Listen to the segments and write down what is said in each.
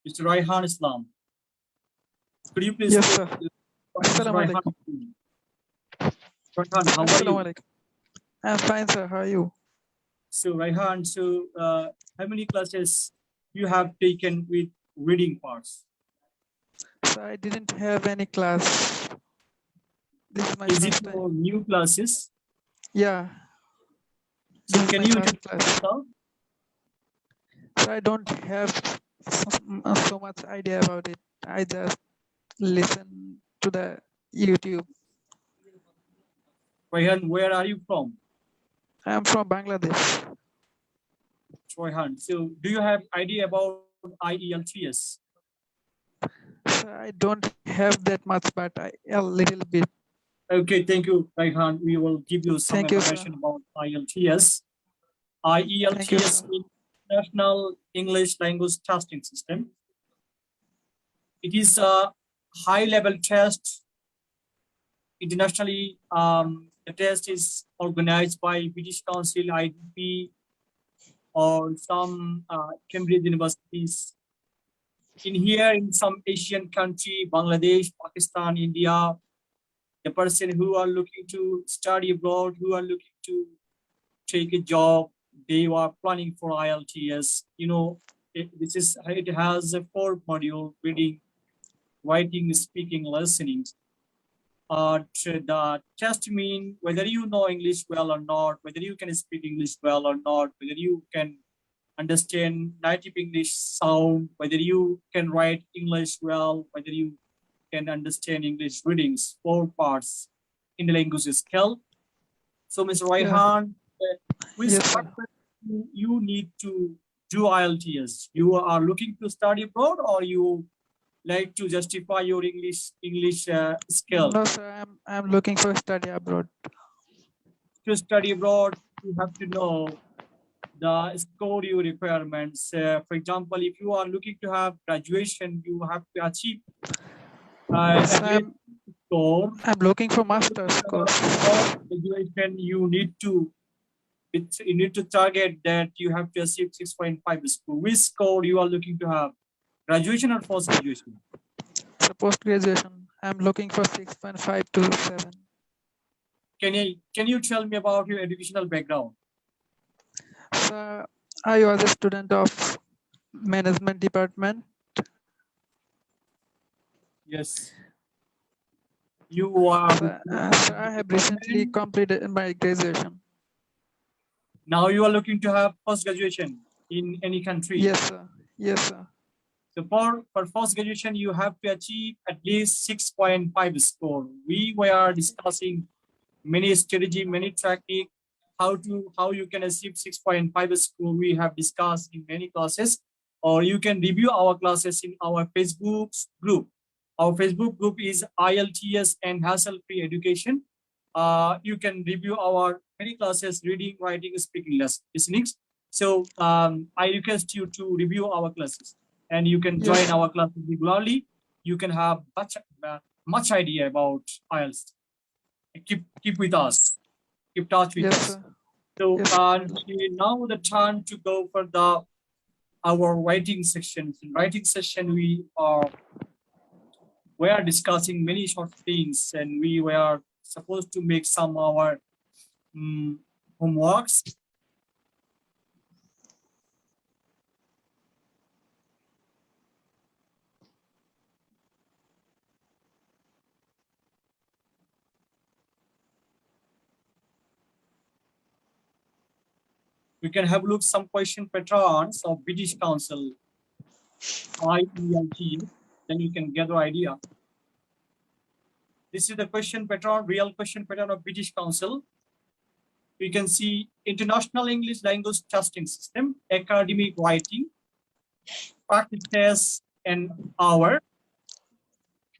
Mr. Raihan Islam. Could you please? Yes, sir. Mr. Raihan. Raihan, how are you? I'm fine, sir. How are you? So Raihan, how many classes you have taken with reading parts? So I didn't have any class. This is my Is first it time. for new classes? Yeah. So This can is you my introduce first class. yourself? So I don't have so much idea about it. I just listen to the YouTube. Raihan, where are you from? I'm from Bangladesh. Raihan, so do you have idea about IELTS? So I don't have that much, but a little bit. Okay, thank you, Raihan. We will give you some Thank you, information sir. about IELTS. Thank you, IELTS sir. is International English Language Testing System. It is a high-level test. Internationally, the test is organized by British Council, IDP, or some Cambridge universities. In some Asian country, Bangladesh, Pakistan, India, the person who are looking to study abroad, who are looking to take a job, they are planning for IELTS. You know, it has a 4 module: reading, writing, speaking, listening. The test mean whether you know English well or not, whether you can speak English well or not, whether you can understand native English sound, whether you can write English well, whether you can understand English readings, 4 parts in the language scale. So, Mr. Raihan, which Yes, sir. purpose you need to do IELTS? You are looking to study abroad, or you like to justify your English skill? No, sir. I'm looking for study abroad. To study abroad, you have to know the score you requirements. For example, if you are looking to have graduation, you have to achieve So at least score. I'm looking for master's course. For graduation, you need to target that you have to achieve 6.5 score. Which score you are looking to have? Graduation or post graduation? So post graduation, I'm looking for 6.5 to 7. Can you tell me about your educational background? So I was a student of management department. Yes. You are. So I have recently completed my graduation. Now you are looking to have post graduation in any country. Yes, sir. Yes, sir. So for post graduation, you have to achieve at least 6.5 score. We were discussing many strategy, many technique, how you can achieve 6.5 score. We have discussed in many classes, or you can review our classes in our Facebook group. Our Facebook group is IELTS and Hassle-Free Education. You can review our many classes: reading, writing, speaking, listening. So I request you to review our classes, and you can join our classes regularly. You can have much idea about IELTS. Keep with us. Keep touch with us. So now the time to go for our writing section. In writing session, we are discussing many short things, and we were supposed to make some of our homeworks. We can have a look some question patterns of British Council, IELTS, then you can get the idea. This is the question pattern, real question pattern of British Council. We can see International English Language Testing System, academic writing, practice test, an hour.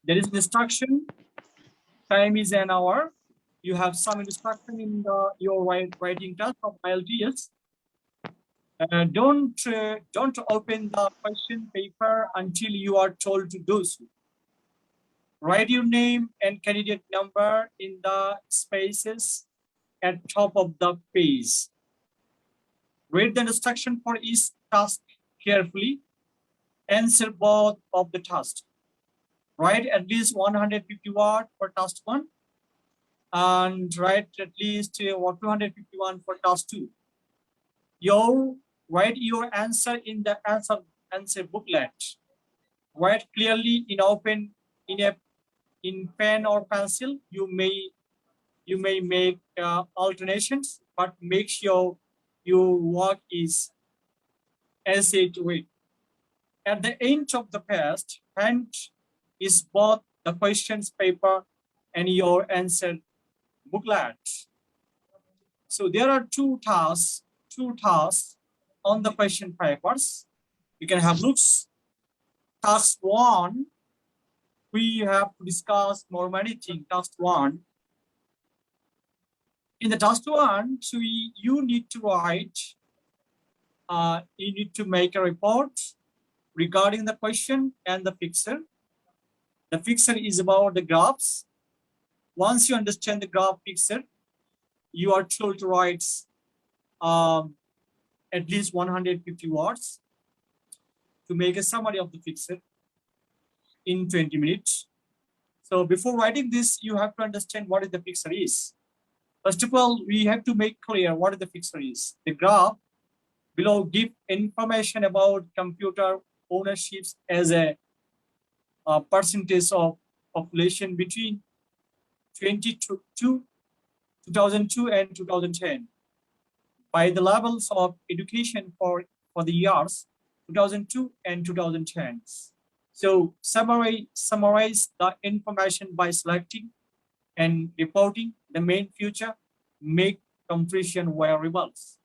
There is instruction, time is an hour. You have some instruction in your writing test of IELTS. Don't open the question paper until you are told to do so. Write your name and candidate number in the spaces at top of the page. Read the instruction for each task carefully. answer both of the tasks. Write at least 150 words for task 1 and write at least 251 for task 2. Write your answer in the answer booklet. Write clearly in pen or pencil. You may make alternations, but make sure your work is essay to it. At the end of the page, hand is both the questions paper and your answer booklet. So there are two tasks on the question papers. You can have looks. Task 1, we have to discuss more many things. Task 1. In the task 1, so you need to write, you need to make a report regarding the question and the fixer. The fixer is about the graphs. Once you understand the graph fixer, you are told to write at least 150 words to make a summary of the fixer in 20 minutes. So before writing this, you have to understand what the fixer is. First of all, we have to make clear what the fixer is. The graph below give information about computer ownerships as a percentage of population between 2002 and 2010 by the levels of education for the years 2002 and 2010. So summarize the information by selecting and reporting the main feature, make completion variables.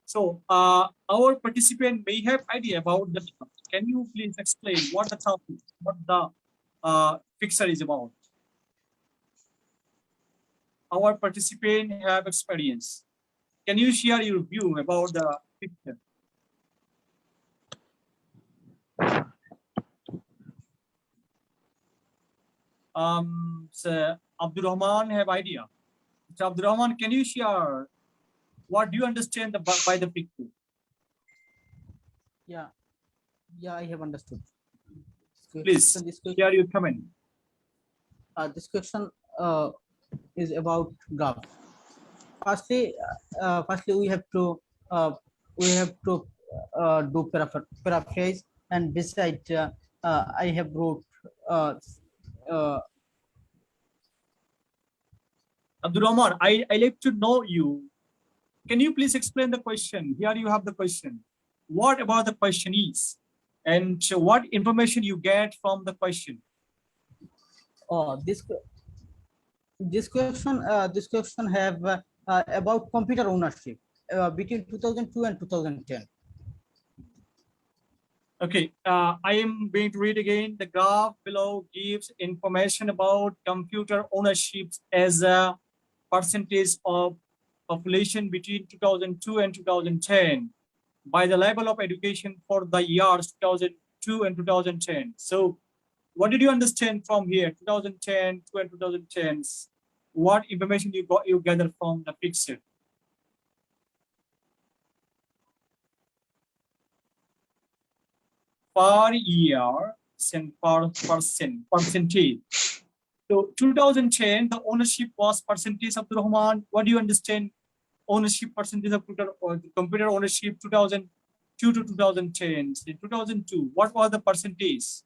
So our participant may have idea about the topic. Can you please explain what the topic, what the fixer is about? Our participant have experience. Can you share your view about the fixer? So Abdul Rahman have idea. So Abdul Rahman, can you share what do you understand by the picture? Yeah, I have understood. Please share your comment. This question is about graph. Firstly, we have to do paraphrase, and beside I have wrote. Abdul Rahman, I like to know you. Can you please explain the question? Here you have the question. What about the question is, and what information you get from the question? This question have about computer ownership between 2002 and 2010. Okay, I am going to read again. The graph below gives information about computer ownership as a percentage of population between 2002 and 2010 by the level of education for the years 2002 and 2010. So what did you understand from here, 2010 and 2010? What information you gathered from the picture? Per year and per percentage. So 2010, the ownership was percentage of the Rahman. What do you understand? Ownership percentage of computer ownership 2002 to 2010. In 2002, what was the percentage?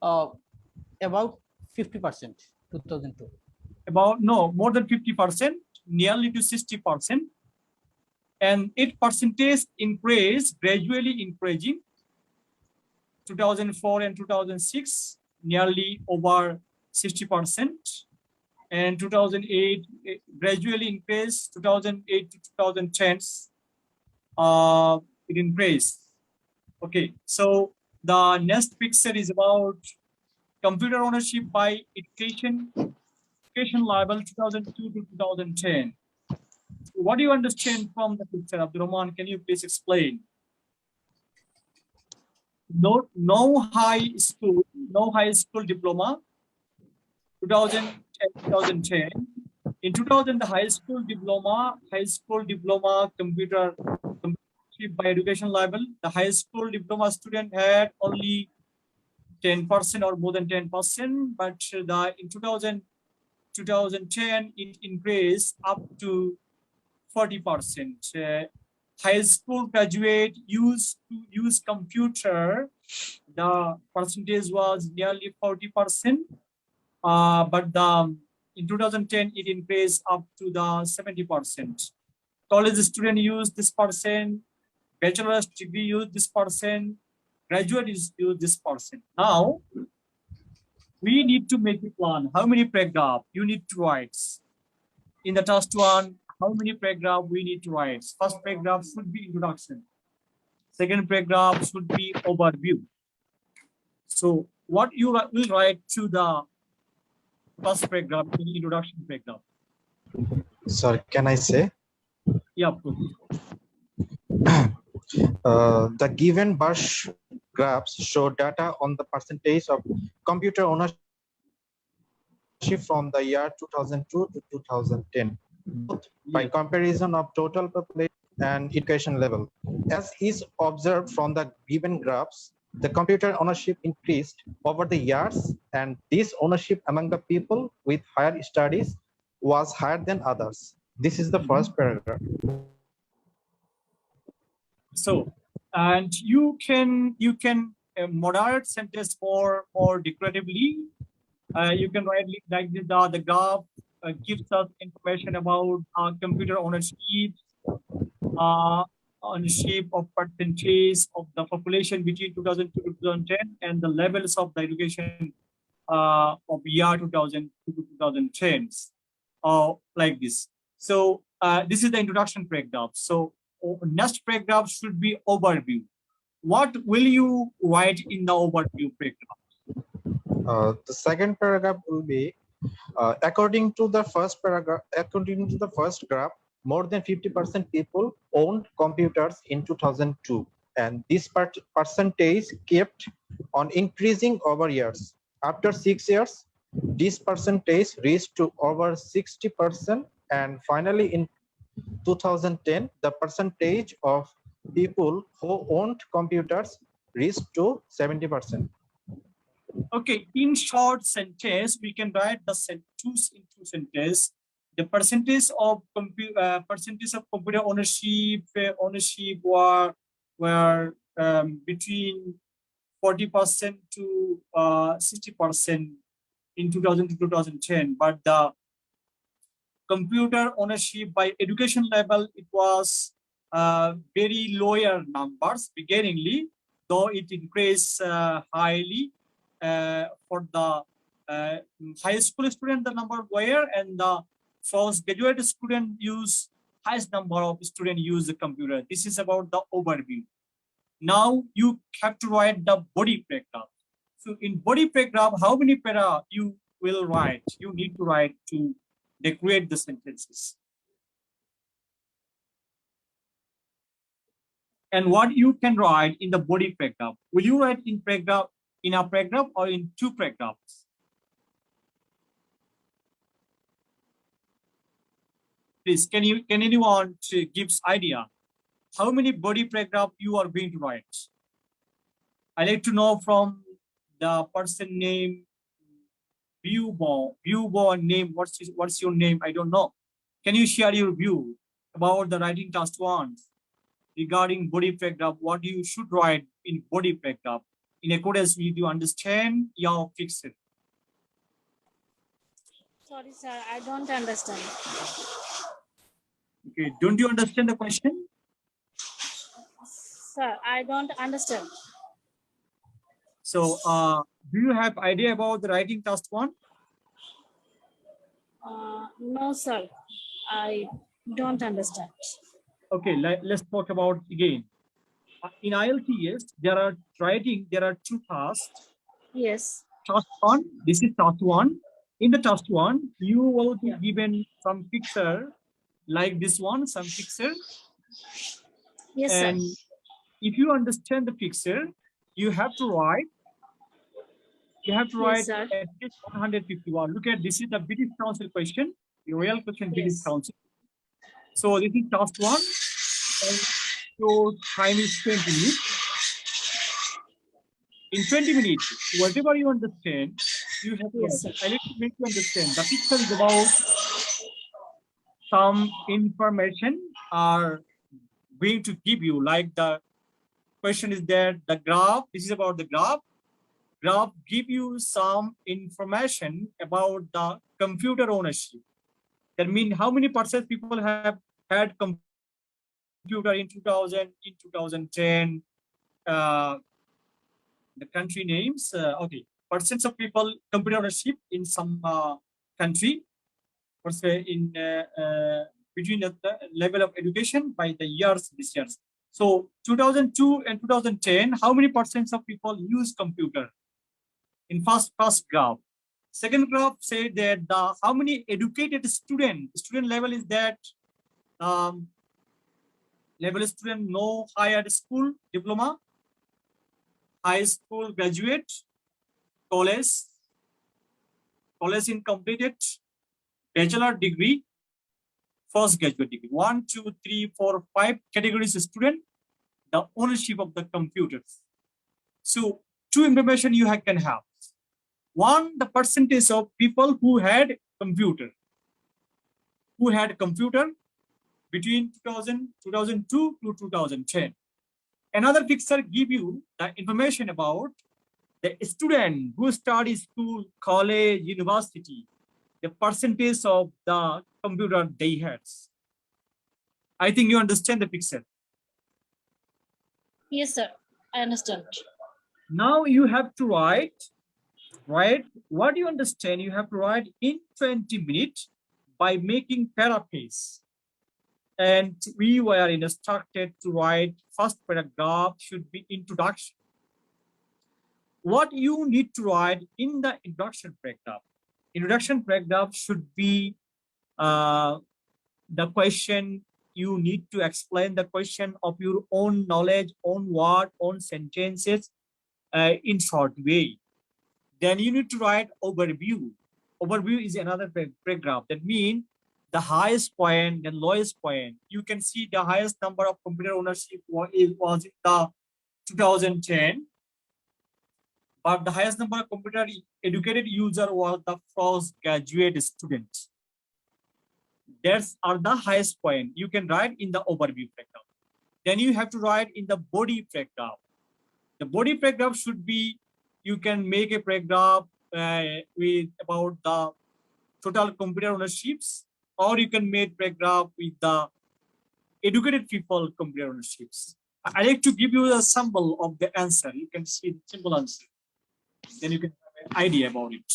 About 50%. 2002. About more than 50%, nearly to 60%, and its percentage increased, gradually increasing. 2004 and 2006, nearly over 60%, and 2008 gradually increased. 2008 to 2010, it increased. Okay, so the next picture is about computer ownership by education level 2002 to 2010. So what do you understand from the picture, Abdul Rahman? Can you please explain? No high school diploma 2010. In 2000, the high school diploma computer ownership by education level. The high school diploma student had only 10% or more than 10%, but in 2010 it increased up to 40%. High school graduate used to use computer. The percentage was nearly 40%, but in 2010 it increased up to the 70%. College student use this percent, bachelor's degree use this percent, graduate use this percent. Now we need to make a plan. How many paragraph you need to write? In the task one, how many paragraph we need to write? First paragraph should be introduction. Second paragraph should be overview. So what you will write to the first paragraph in introduction paragraph? Sorry, can I say? Yeah, of course. The given bar graphs show data on the percentage of computer ownership from the year 2002 to 2010, both by comparison of total population and education level. As is observed from the given graphs, the computer ownership increased over the years, and this ownership among the people with higher studies was higher than others. This is the first paragraph. So, and you can moderate sentence or decoratively. You can write like the graph gives us information about computer ownership, ownership of percentage of the population between 2002 to 2010, and the levels of the education of year 2000 to 2010, like this. So this is the introduction paragraph. So next paragraph should be overview. What will you write in the overview paragraph? The second paragraph will be according to the first paragraph. According to the first graph, more than 50% people owned computers in 2002, and this percentage kept on increasing over years. After 6 years, this percentage reached to over 60%, and finally in 2010, the percentage of people who owned computers reached to 70%. Okay, in short sentence, we can write the two sentence. The percentage of computer ownership were between 40% to 60% in 2000 to 2010, but the computer ownership by education level, it was very lower numbers beginningly, though it increased highly for the high school student, the number were, and the first graduate student use highest number of students use the computer. This is about the overview. Now you have to write the body paragraph. So in body paragraph, how many para you will write? You need to write to decorate the sentences. And what you can write in the body paragraph? Will you write in paragraph, in a paragraph, or in two paragraphs? Please, can anyone gives idea how many body paragraph you are going to write? I like to know from the person name Viewborn name. What's your name? I don't know. Can you share your view about the writing task one regarding body paragraph? What you should write in body paragraph in accordance with you understand your fixed. Sorry, sir, I don't understand. Okay, don't you understand the question? Sir, I don't understand. So, do you have idea about the writing task one? No, sir, I don't understand. Okay, let's talk about again. In IELTS, there are two tasks. Yes. Task one, this is task one. In the task one, you will be given some picture like this one, some picture. Yes, and sir. if you understand the picture, you have to write. Yes, sir. At least 151. Look at this is the British Council question, the real question, British Yes. Council. So this is task one. And your time is 20 minutes. In 20 minutes, whatever you understand, you have to Yes, sir. I need to make you understand. The picture is about some information are going to give you, like the question is that the graph, this is about the graph. Graph give you some information about the computer ownership. That means how many percent people have had computer in 2000, in 2010, the country names, okay, percents of people computer ownership in some country, or say in between the level of education by the years, this years. So 2002 and 2010, how many percents of people use computer? In first graph. Second graph say that the how many educated student level is that level student, no higher school diploma, high school graduate, college incompleted, bachelor degree, first graduate degree. 1, 2, 3, 4, 5 categories of student, the ownership of the computers. So two information you can have. One, the percentage of people who had computer between 2002 to 2010. Another picture give you the information about the student who study school, college, university, the percentage of the computer they had. I think you understand the picture. Yes, sir. I understand. Now you have to write what you understand. You have to write in 20 minutes by making paraphrase. And we were instructed to write first paragraph should be introduction. What you need to write in the introduction paragraph? Introduction paragraph should be the question. You need to explain the question of your own knowledge, own word, own sentences in short way. Then you need to write overview. Overview is another paragraph. That means the highest point and lowest point. You can see the highest number of computer ownership was in the 2010, but the highest number of computer educated user was the first graduate students. That's are the highest point. You can write in the overview paragraph. Then you have to write in the body paragraph. The body paragraph should be, you can make a paragraph with about the total computer ownerships, or you can make paragraph with the educated people computer ownerships. I like to give you a sample of the answer. You can see the simple answer. Then you can have an idea about it.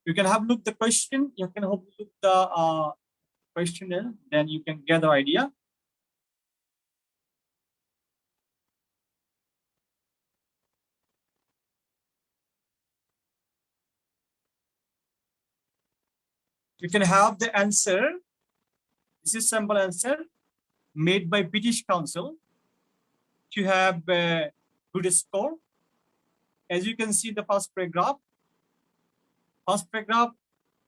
You can have look the question. You can have look the questionnaire. Then you can get the idea. You can have the answer. This is sample answer made by British Council to have a good score. As you can see the first paragraph. First paragraph,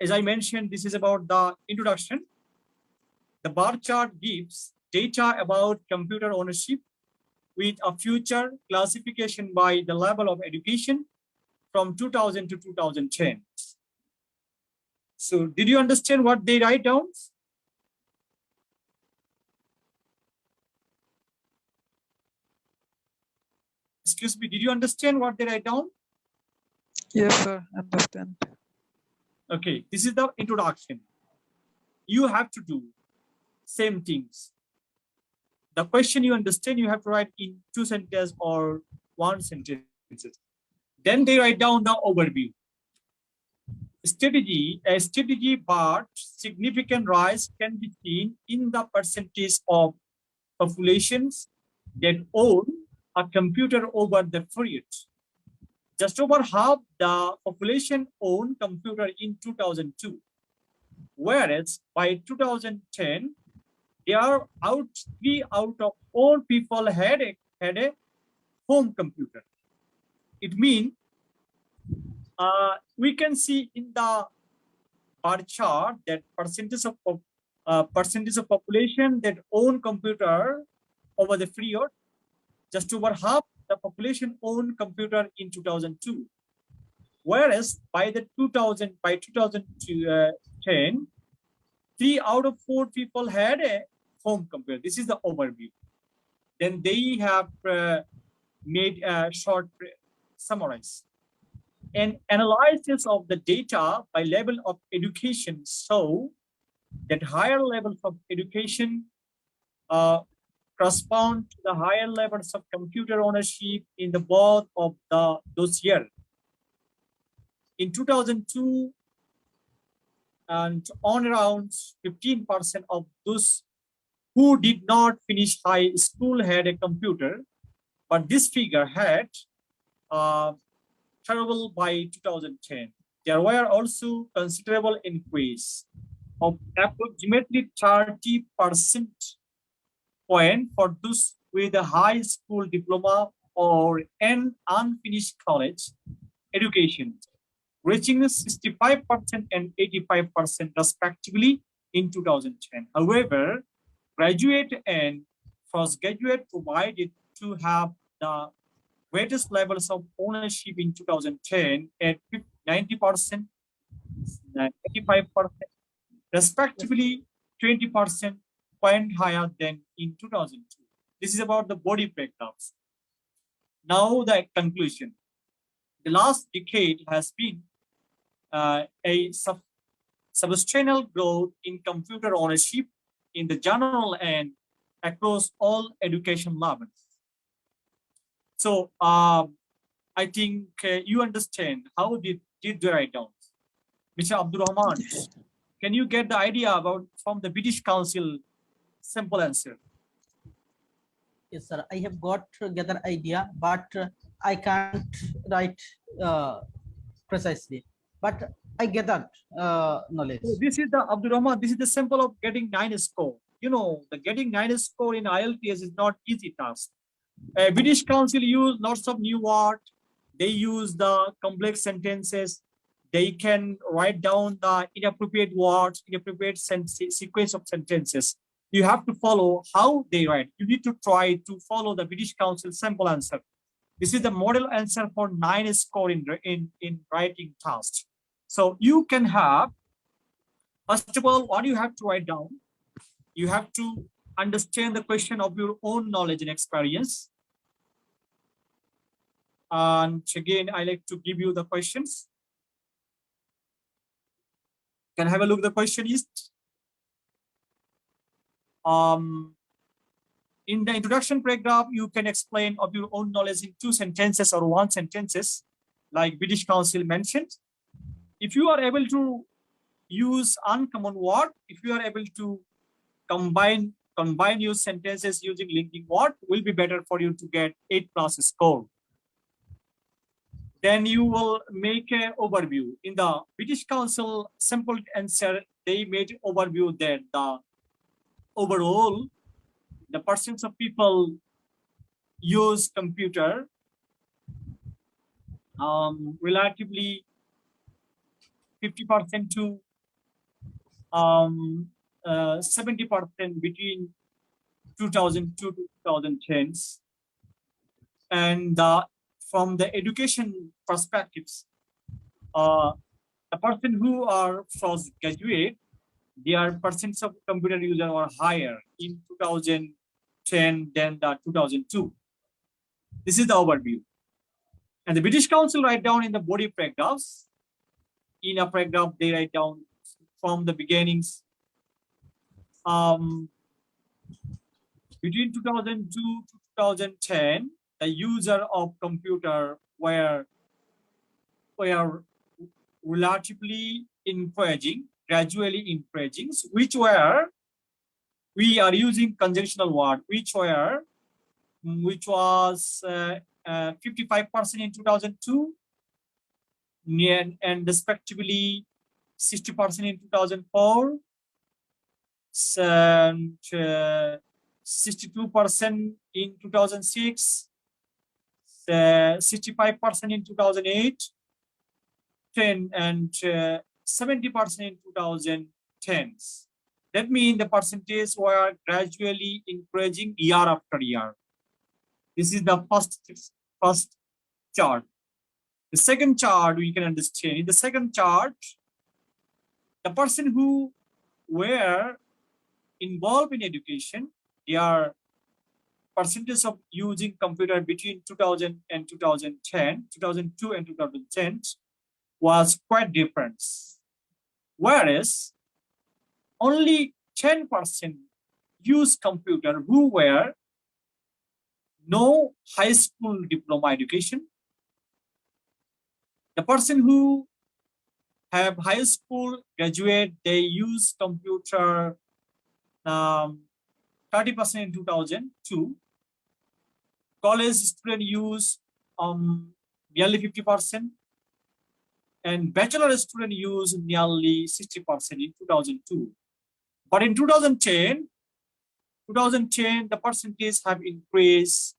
as I mentioned, this is about the introduction. The bar chart gives data about computer ownership with a future classification by the level of education from 2000 to 2010. So did you understand what they write down? Excuse me, did you understand what they write down? Yes, sir. Understand. Okay, this is the introduction. You have to do same things. The question you understand, you have to write in 2 sentences or 1 sentence. Then they write down the overview. A strategy but significant rise can be seen in the percentage of populations that own a computer over the period. Just over half the population owned computer in 2002, whereas by 2010, there are 3 out of 4 people had a home computer. It means we can see in the bar chart that percentage of population that own computer over the period, just over half the population owned computer in 2002, whereas by 2010, 3 out of 4 people had a home computer. This is the overview. Then they have made a short summarize. An analysis of the data by level of education show that higher levels of education correspond to the higher levels of computer ownership in the both of those years. In 2002, and on around 15% of those who did not finish high school had a computer, but this figure had terrible by 2010. There were also considerable increase of approximately 30% point for those with a high school diploma or an unfinished college education, reaching 65% and 85% respectively in 2010. However, graduate and postgraduate provided to have the greatest levels of ownership in 2010 at 90%, 85%, respectively 20% point higher than in 2002. This is about the body breakdowns. Now the conclusion. The last decade has been a substantial growth in computer ownership in the general and across all education levels. So I think you understand how did they write down. Mr. Abdul Rahman, can you get the idea about from the British Council simple answer? Yes, sir. I have got to get an idea, but I can't write precisely. But I get that knowledge. So this is the Abdul Rahman. This is the symbol of getting 9 score. You know, the getting 9 score in IELTS is not easy task. British Council use lots of new word. They use the complex sentences. They can write down the inappropriate words, inappropriate sequence of sentences. You have to follow how they write. You need to try to follow the British Council simple answer. This is the model answer for 9 score in writing task. So you can have, first of all, what you have to write down, you have to understand the question of your own knowledge and experience. And again, I like to give you the questions. Can I have a look at the question is? In the introduction paragraph, you can explain of your own knowledge in 2 sentences or 1 sentences, like British Council mentioned. If you are able to use uncommon word, if you are able to combine your sentences using linking word, will be better for you to get 8+ score. Then you will make an overview. In the British Council simple answer, they made overview that the overall, the percent of people use computer relatively 50% to 70% between 2002 to 2010s. And from the education perspectives, the person who are first graduate, their percents of computer user are higher in 2010 than the 2002. This is the overview. And the British Council write down in the body paragraphs. In a paragraph, they write down from the beginnings. Between 2002 to 2010, the user of computer were relatively increasing, gradually increasing, which were, we are using conjunctional word, which was 55% in 2002, and respectively 60% in 2004, and 62% in 2006, 40% 65% in 2008, 10, and 70% in 2010s. That means the percentage were gradually increasing year after year. This is the first chart. The second chart we can understand. In the second chart, the person who were involved in education, their percentage of using computer between 2000 and 2010, 2002 and 2010 was quite different. Whereas only 10% use computer who were no high school diploma education. The person who have high school graduate, they use computer 30% in 2002. College student use nearly 50%, and bachelor student use nearly 60% in 2002. But in 2010, the percentage have increased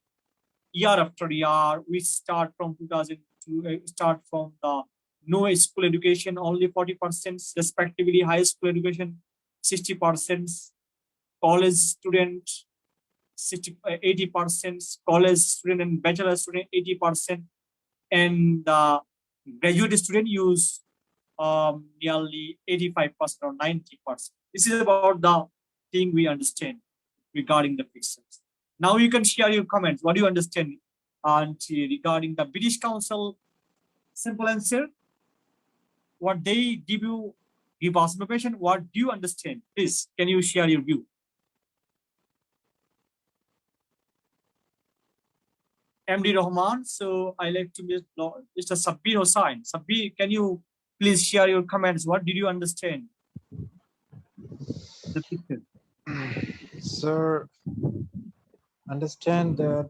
year after year. We start from 2002, start from the no school education, only 40%, respectively high school education, 60%, college student, 80%, college student and bachelor student, 80%, and the graduate student use nearly 85% or 90%. This is about the thing we understand regarding the pixels. Now you can share your comments. What do you understand regarding the British Council? Simple answer. What they give us information. What do you understand? Please, can you share your view? MD Rahman. So I like to Mr. Sabir Hossain. Sabir, can you please share your comments? What did you understand? The picture. Sir, understand that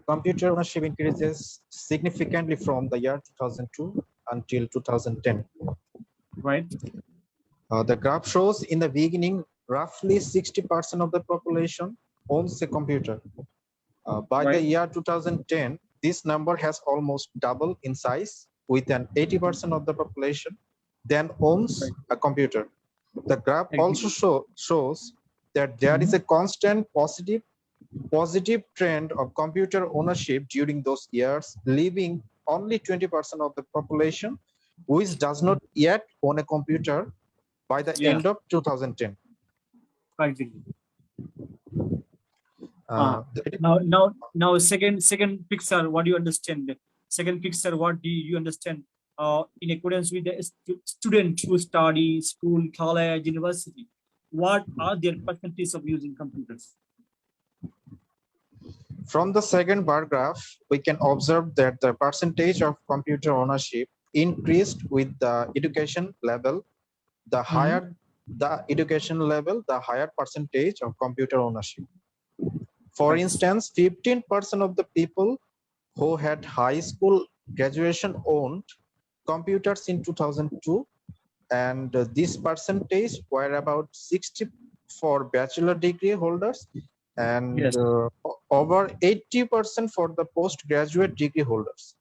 computer ownership increases significantly from the year 2002 until 2010. Right. The graph shows in the beginning, roughly 60% of the population owns a computer. By the year 2010, this number has almost doubled in size, with an 80% of the population then owns a computer. The graph also shows that there is a constant positive trend of computer ownership during those years, leaving only 20% of the population which does not yet own a computer by the end of 2010. Now second picture, what do you understand? Second picture, what do you understand in accordance with the student who study school, college, university? What are their percentages of using computers? From the second bar graph, we can observe that the percentage of computer ownership increased with the education level. The higher the education level, the higher percentage of computer ownership. For instance, 15% of the people who had high school graduation owned computers in 2002, and this percentage were about 60 for bachelor degree holders and over 80% for the postgraduate degree holders.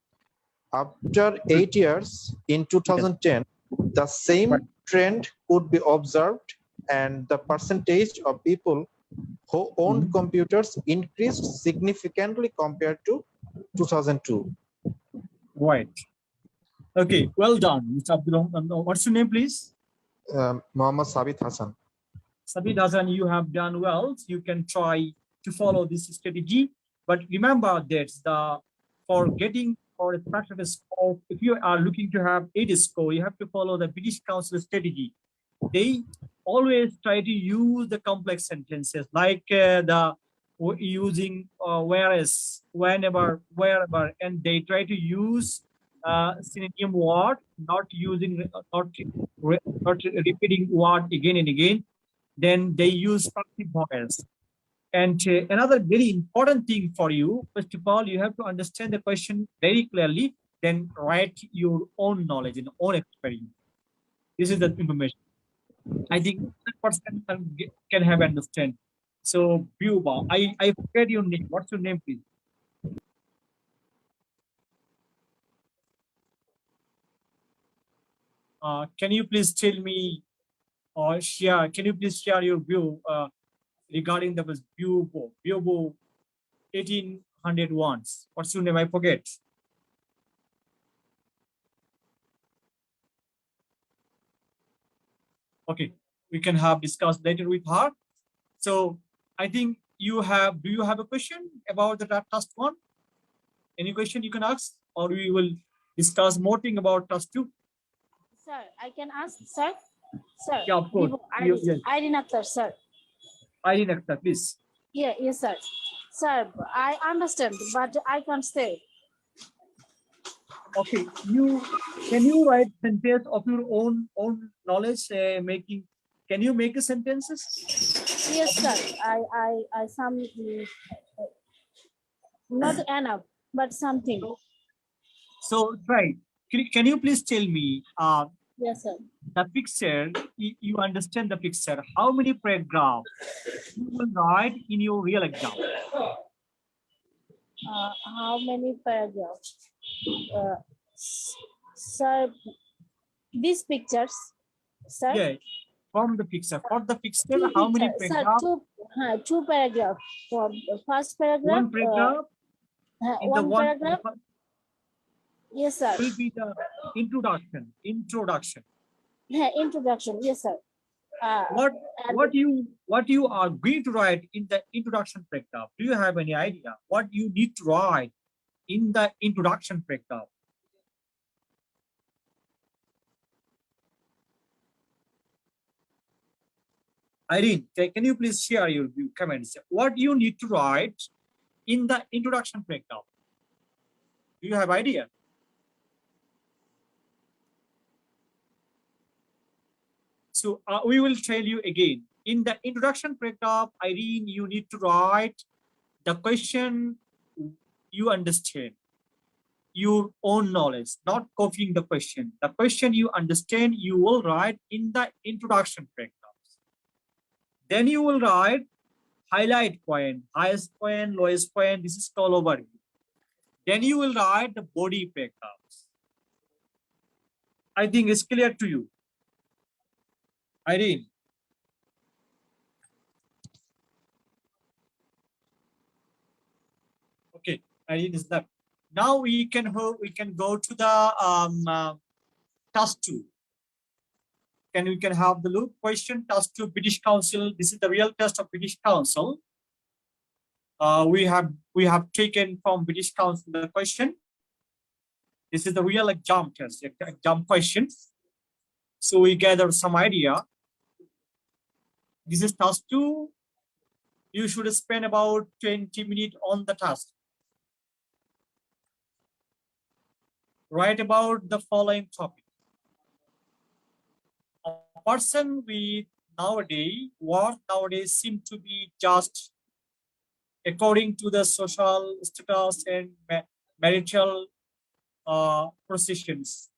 After 8 years in 2010, the same trend could be observed, and the percentage of people who owned computers increased significantly compared to 2002. Right. Okay, well done, Mr. Abdul. What's your name, please? Muhammad Sabit Hassan. Sabit Hassan, you have done well. You can try to follow this strategy, but remember that for a practical score, if you are looking to have 80 score, you have to follow the British Council strategy. They always try to use the complex sentences like using whereas, whenever, wherever, and they try to use synonym word, not repeating word again and again. Then they use passive voice. And another very important thing for you, first of all, you have to understand the question very clearly, then write your own knowledge and own experience. This is the information. I think 100% can have understand. So, Buba, I forget your name. What's your name, please? Can you please tell me or share? Can you please share your view regarding the Bubo 1801? What's your name? I forget. Okay, we can have discussed later with her. So I think you have. Do you have a question about the task 1? Any question you can ask, or we will discuss more thing about task 2? Sir, I can ask, sir. Sir, Yeah, of course. Yes. Irene Akhtar, sir. Irene Akhtar, please. Yeah, yes, sir. Sir, I understand, but I can't say. Okay, can you write sentence of your own knowledge making? Can you make a sentences? Yes, sir. I some not enough, but something. So try. Can you please tell me Yes, sir. the picture? You understand the picture? How many paragraphs you will write in your real exam? How many paragraphs? Sir, these pictures, sir. Yeah, from the picture. For the picture, Two how many pictures, sir. paragraphs? Two paragraphs. For the first paragraph. One paragraph. In the One paragraph. Yes, sir. Will be the introduction. Introduction. Yes, sir. What you are going to write in the introduction paragraph? Do you have any idea what you need to write in the introduction paragraph? Irene, can you please share your view comments? What you need to write in the introduction paragraph? Do you have idea? So we will tell you again. In the introduction paragraph, Irene, you need to write the question you understand, your own knowledge, not copying the question. The question you understand, you will write in the introduction paragraphs. Then you will write highlight point, highest point, lowest point. This is called overview. Then you will write the body paragraphs. I think it's clear to you. Irene. Okay, Irene is that. Now we can go to the task 2. We can have the look question task 2 British Council. This is the real test of British Council. We have taken from British Council the question. This is the real exam test, exam questions. So we gather some idea. This is task 2. You should spend about 20 minutes on the task. Write about the following topic. A person with nowadays seem to be just according to the social status and marital positions.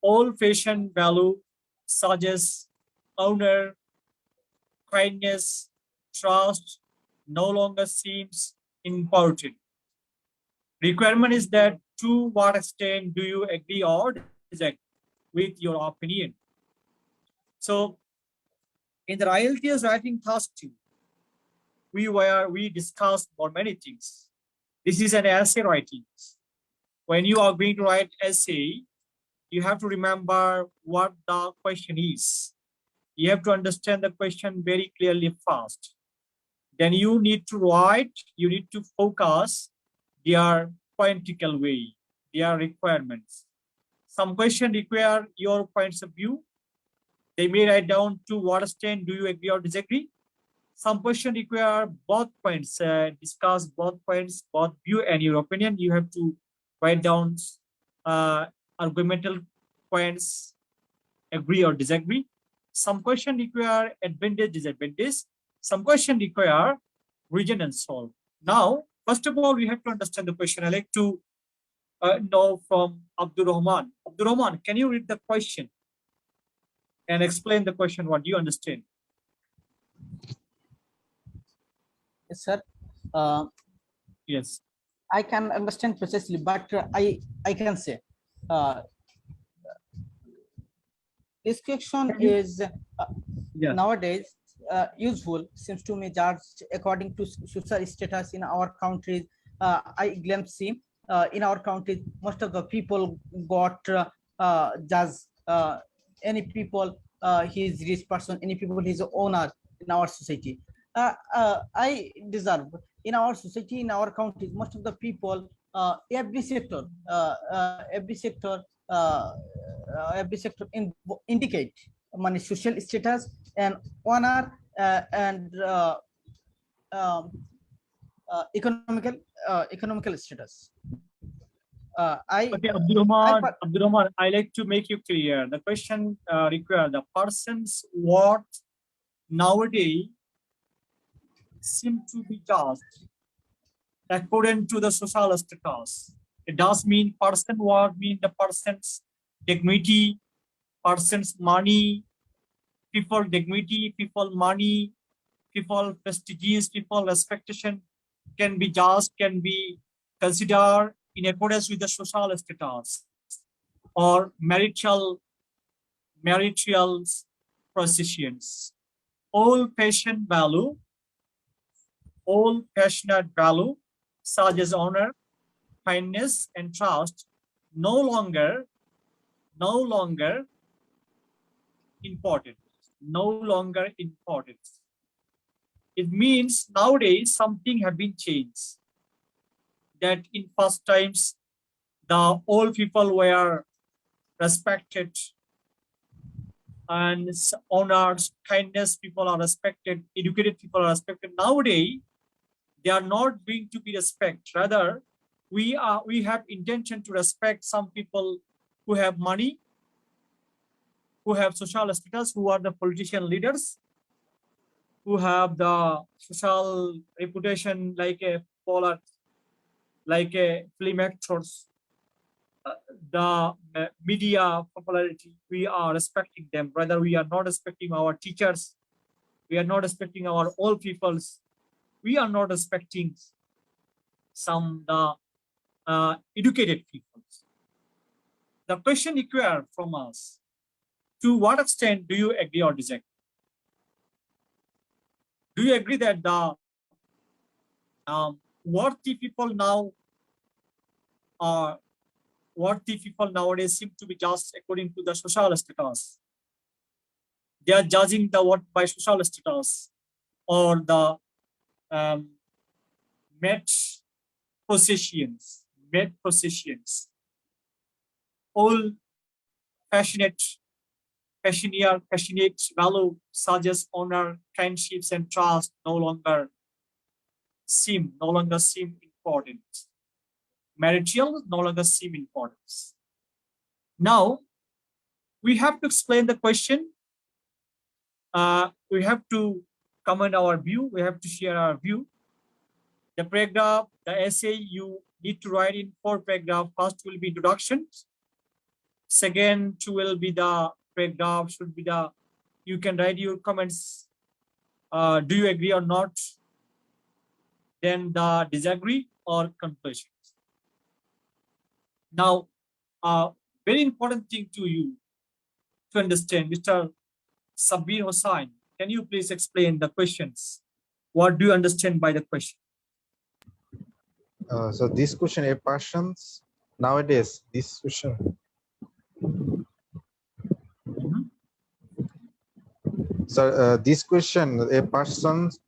Old-fashioned value such as honor, kindness, trust no longer seems important. Requirement is that to what extent do you agree or disagree with your opinion? So in the IELTS writing task 2, we discussed about many things. This is an essay writing. When you are going to write essay, you have to remember what the question is. You have to understand the question very clearly fast. Then you need to write, you need to focus their pointical way, their requirements. Some question require your points of view. They may write down to what extent do you agree or disagree. Some question require both points, discuss both points, both view and your opinion. You have to write down argumental points, agree or disagree. Some question require advantage, disadvantage. Some question require reason and solve. Now, first of all, we have to understand the question. I like to know from Abdul Rahman. Abdul Rahman, can you read the question and explain the question? What do you understand? Yes, sir. Yes. I can understand precisely, but I can say this question Can you- is Yeah. nowadays useful, seems to me, judged according to social status in our countries. I glimpse see in our countries, most of the people got judge any people he is rich person, any people he is owner in our society. I deserve in our society, in our countries, most of the people, uh, every sector indicate money social status and honor and um, economical status. Okay, I Abdul Rahman, I like to make you clear. The question require the person's worth nowadays seem to be judged according to the social status. It does mean person worth mean the person's dignity, person's money, people dignity, people money, people prestigious, people respectation can be judged, can be considered in accordance with the social status or marital positions. All passionate value, such as honor, kindness, and trust, no longer important. No longer important. It means nowadays something have been changed. That in past times, the old people were respected and honored, kindness people are respected, educated people are respected. Nowadays, they are not going to be respected. Rather, we have intention to respect some people who have money, who have social status, who are the politician leaders, who have the social reputation like a polar, like a film actors, the media popularity. We are respecting them. Rather, we are not respecting our teachers. We are not respecting our old peoples. We are not respecting some educated people. The question required from us: to what extent do you agree or disagree? Do you agree that the worthy people now are worthy people nowadays seem to be judged according to the social status? They are judging the worth by social status or the met possessions, all passionate value such as honor, friendships, and trust no longer seem important. Marital no longer seem important. Now we have to explain the question. We have to comment our view. We have to share our view. The paragraph, the essay, you need to write in 4 paragraphs. First will be introduction. Second will be the paragraph should be the, you can write your comments. Do you agree or not? Then the disagree or conclusions. Now, very important thing to you to understand, Mr. Sabir Hossain, can you please explain the questions? What do you understand by the question? So this question, a person's nowadays, this question. So this question, a person's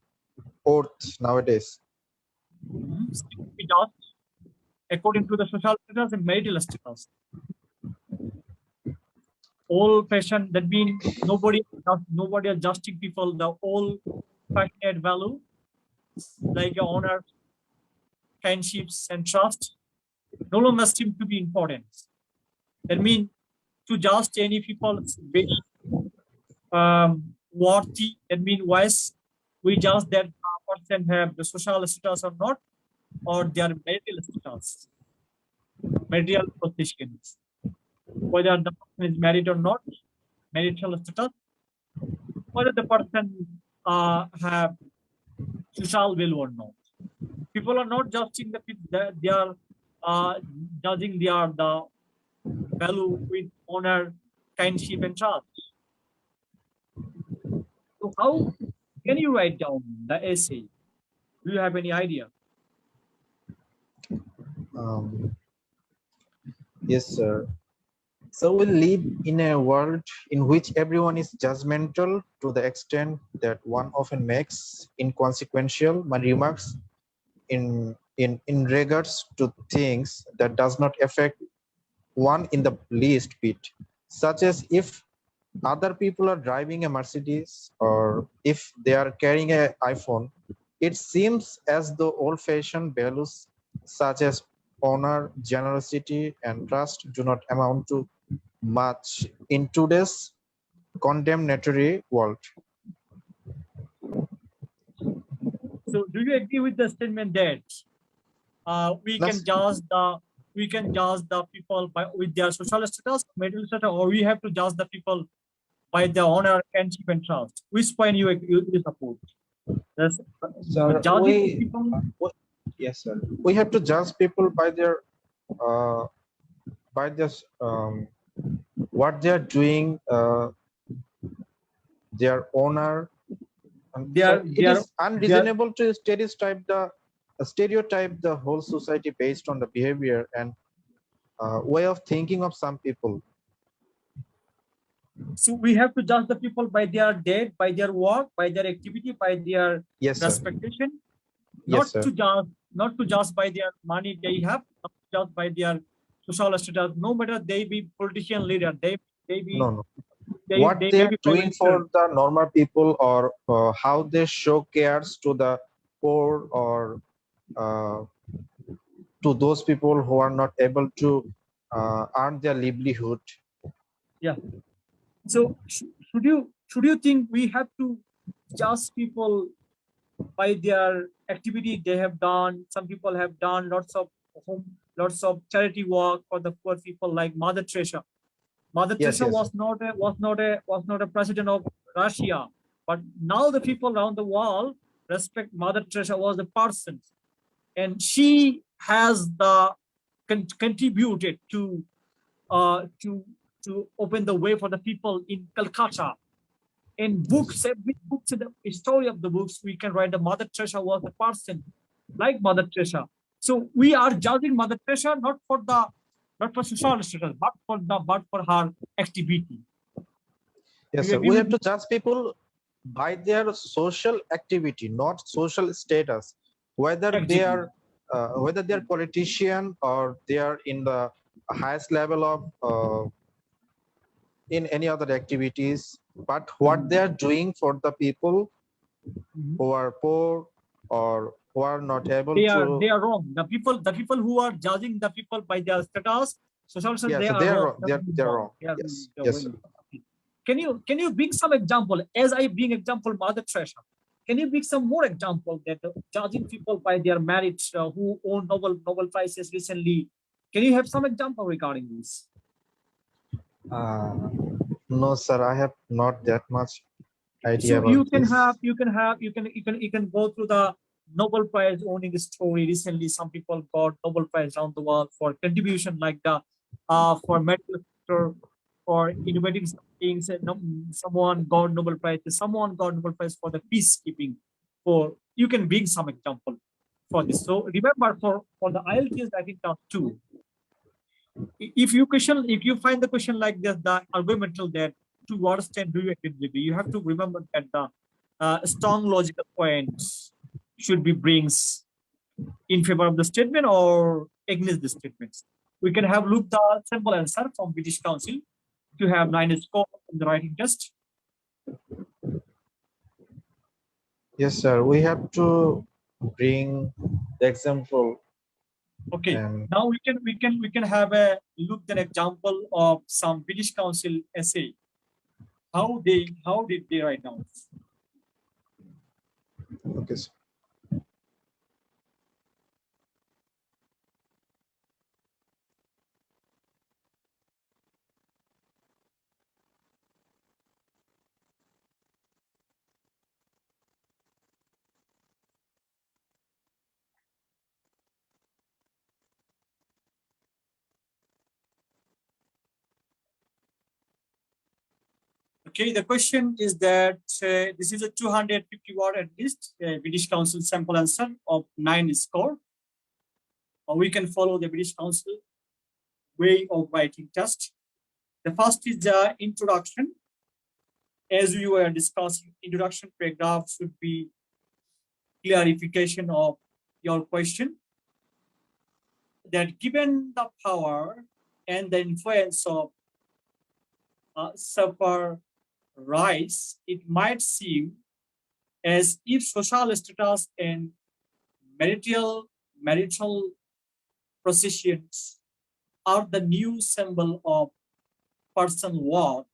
worth nowadays. According to the social status and marital status. All passion, that means nobody adjusting people, the all passionate value, like honor, friendships, and trust, no longer seem to be important. That means to just any people very worthy, that means wise, we just that person have the social status or not, or their marital status, material positions, whether the person is married or not, marital status, whether the person have social value or not. People are not judging they are judging the value with honor, kinship and trust. So how can you write down the essay? Do you have any idea? Yes, sir. So we live in a world in which everyone is judgmental to the extent that one often makes inconsequential remarks in regards to things that does not affect one in the least bit, such as if other people are driving a Mercedes or if they are carrying an iPhone. It seems as though old-fashioned values such as honor, generosity, and trust do not amount to much in today's condemnatory world. So do you agree with the statement that we can judge the people by with their social status, material status, or we have to judge the people by their honor, kinship, and trust? Which point you support? That's Sir, judging people. yes, sir. We have to judge people uh, by this what they are doing, their honor. And They so are it is unreasonable to stereotype the whole society based on the behavior and way of thinking of some people. So we have to judge the people by their deed, by their work, by their activity, by their Yes, sir. respectation. Yes, sir. Not to judge by their money they have, not to judge by their social status. No matter they be politician leader, they be No. they What they may are be prime doing minister. for the normal people, or how they show cares to the poor, or to those people who are not able to earn their livelihood. Yeah. So should you think we have to judge people by their activity they have done? Some people have done lots of charity work for the poor people, like Mother Teresa. Mother Yes, Teresa yes. was not a president of Russia, but now the people around the world respect Mother Teresa was a person, and she has contributed to uh, to to open the way for the people in Calcutta. In books, every books, in the story of the books, we can write the Mother Teresa was a person like Mother Teresa. So we are judging Mother Teresa not for social status, but for her activity. Yes, You sir. agree We with have me? to judge people by their social activity, not social status. Whether they Exactly. are politician or they are in the highest level of in any other activities, but what they are doing for the people Mhm. who are poor or who are not able They to. are wrong. The people who are judging the people by their status, social status, Yeah, they so are they are wrong. wrong. They're wrong. They are Yes, very yes, sir. wrong. Okay. Can you bring some example? As I bring example Mother Teresa, can you bring some more example that judging people by their merit who won Nobel prizes recently? Can you have some example regarding this? No, sir. I have not that much idea So about this. you can go through the Nobel Prize owning story. Recently, some people got Nobel Prize around the world for contribution like the for medical sector, for innovating some things. And someone got Nobel Prize. Someone got Nobel Prize for the peacekeeping. For you can bring some example for this. So remember for the IELTS, I think now two. If you find the question like this, the argumental that to what extent do you agree with me, you have to remember that the strong logical points should be brings in favor of the statement or against the statements. We can have looked the simple answer from British Council to have 9 score in the writing test. Yes, sir. We have to bring the example. Okay, And now we can have a look at example of some British Council essay. How did they write down? okay, sir. Okay, the question is that this is a 250 word at least, British Council sample answer of 9 score. Or we can follow the British Council way of writing test. The first is the introduction. As we were discussing, introduction paragraph should be clarification of your question. That given the power and the influence of super rights, it might seem as if social status and marital positions are the new symbol of personal worth.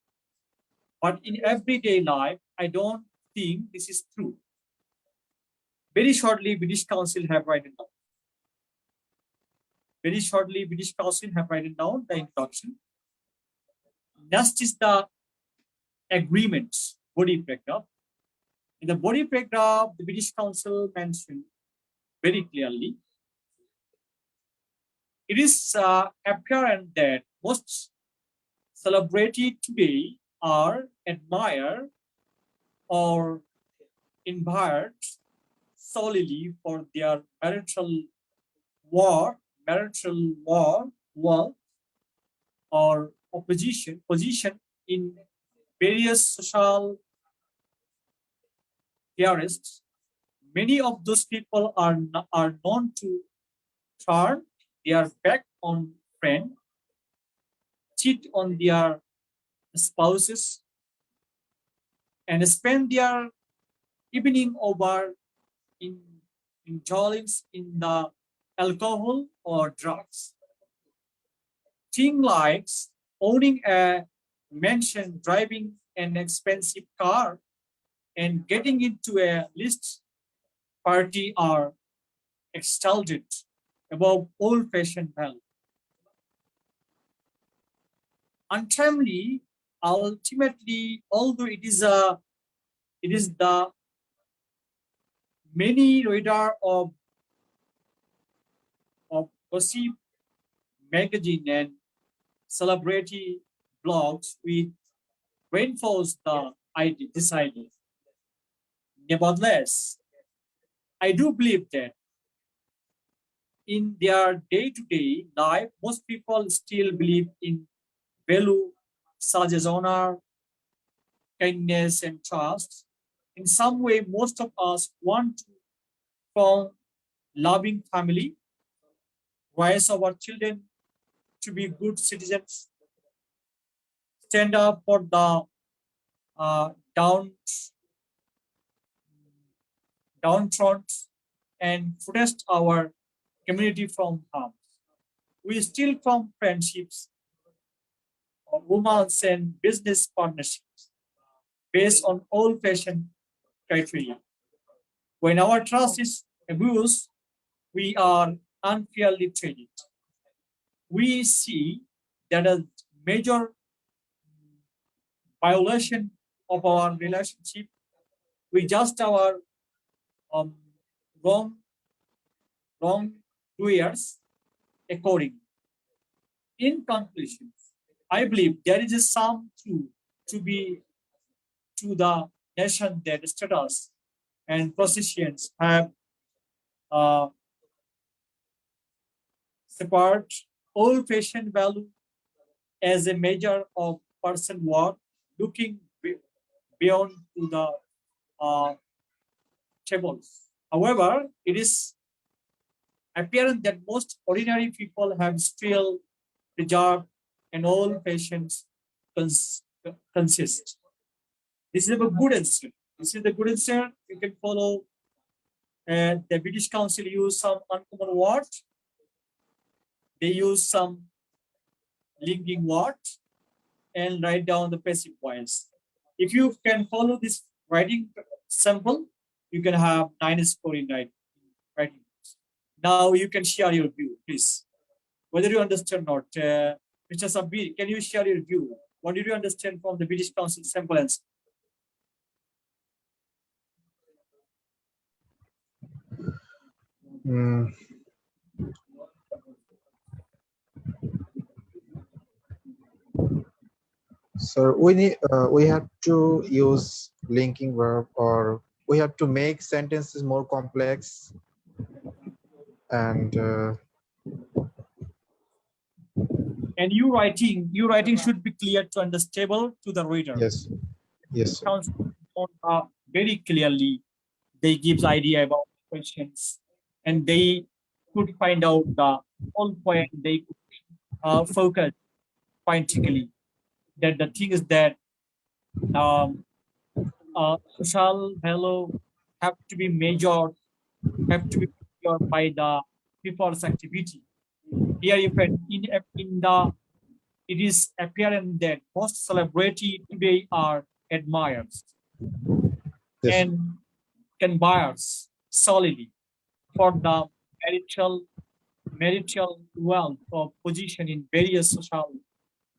But in everyday life, I don't think this is true. Very shortly, British Council have written down. Very shortly, British Council have written down the introduction. Next is the agreements, body paragraph. In the body paragraph, the British Council mentioned very clearly, it is apparent that most celebrities today are admired or admired solely for their marital wealth or position in various social theorists. Many of those people are known to turn their back on friends, cheat on their spouses, and spend their evening over in indulgence in the alcohol or drugs. Things like owning a mansion, driving an expensive car, and getting into a list party are exalted above old-fashioned value. Untimely, ultimately, although it is the many reader of gossip magazine and celebrity blogs with reinforce the idea, this idea. Nevertheless, I do believe that in their day-to-day life, most people still believe in value such as honor, kindness, and trust. In some way, most of us want to form loving family, raise our children to be good citizens, stand up for the downtrodden, and protect our community from harm. We still form friendships, romance, and business partnerships based on old-fashioned criteria. When our trust is abused, we are unfairly treated. We see that a major violation of our relationship. We just our um, wrong wrongdoers according. In conclusion, I believe there is some truth to be to the nation that status and positions have uh, separate old-fashioned value as a measure of person worth, looking beyond to the uh, tables. However, it is apparent that most ordinary people have still preserved an old-fashioned consist. This is a good answer. This is the good answer. You can follow. The British Council use some uncommon words. They use some linking words and write down the passive voice. If you can follow this writing sample, you can have 9 score in writing. Now you can share your view, please. Whether you understand or not, Mr. Sabir, can you share your view? What did you understand from the British Council sample answer? So we have to use linking verb, or we have to make sentences more complex, and And your writing should be clear to understandable to the reader. yes, yes, sir. Sounds very clearly. They gives idea about questions, and they could find out the whole point. They could focus pointically. That the thing is that social value have to be measured, by the people's activity. Here, you can in the it is apparent that most celebrity today are admired Yes, sir. and can buyers solely for the marital wealth or position in various social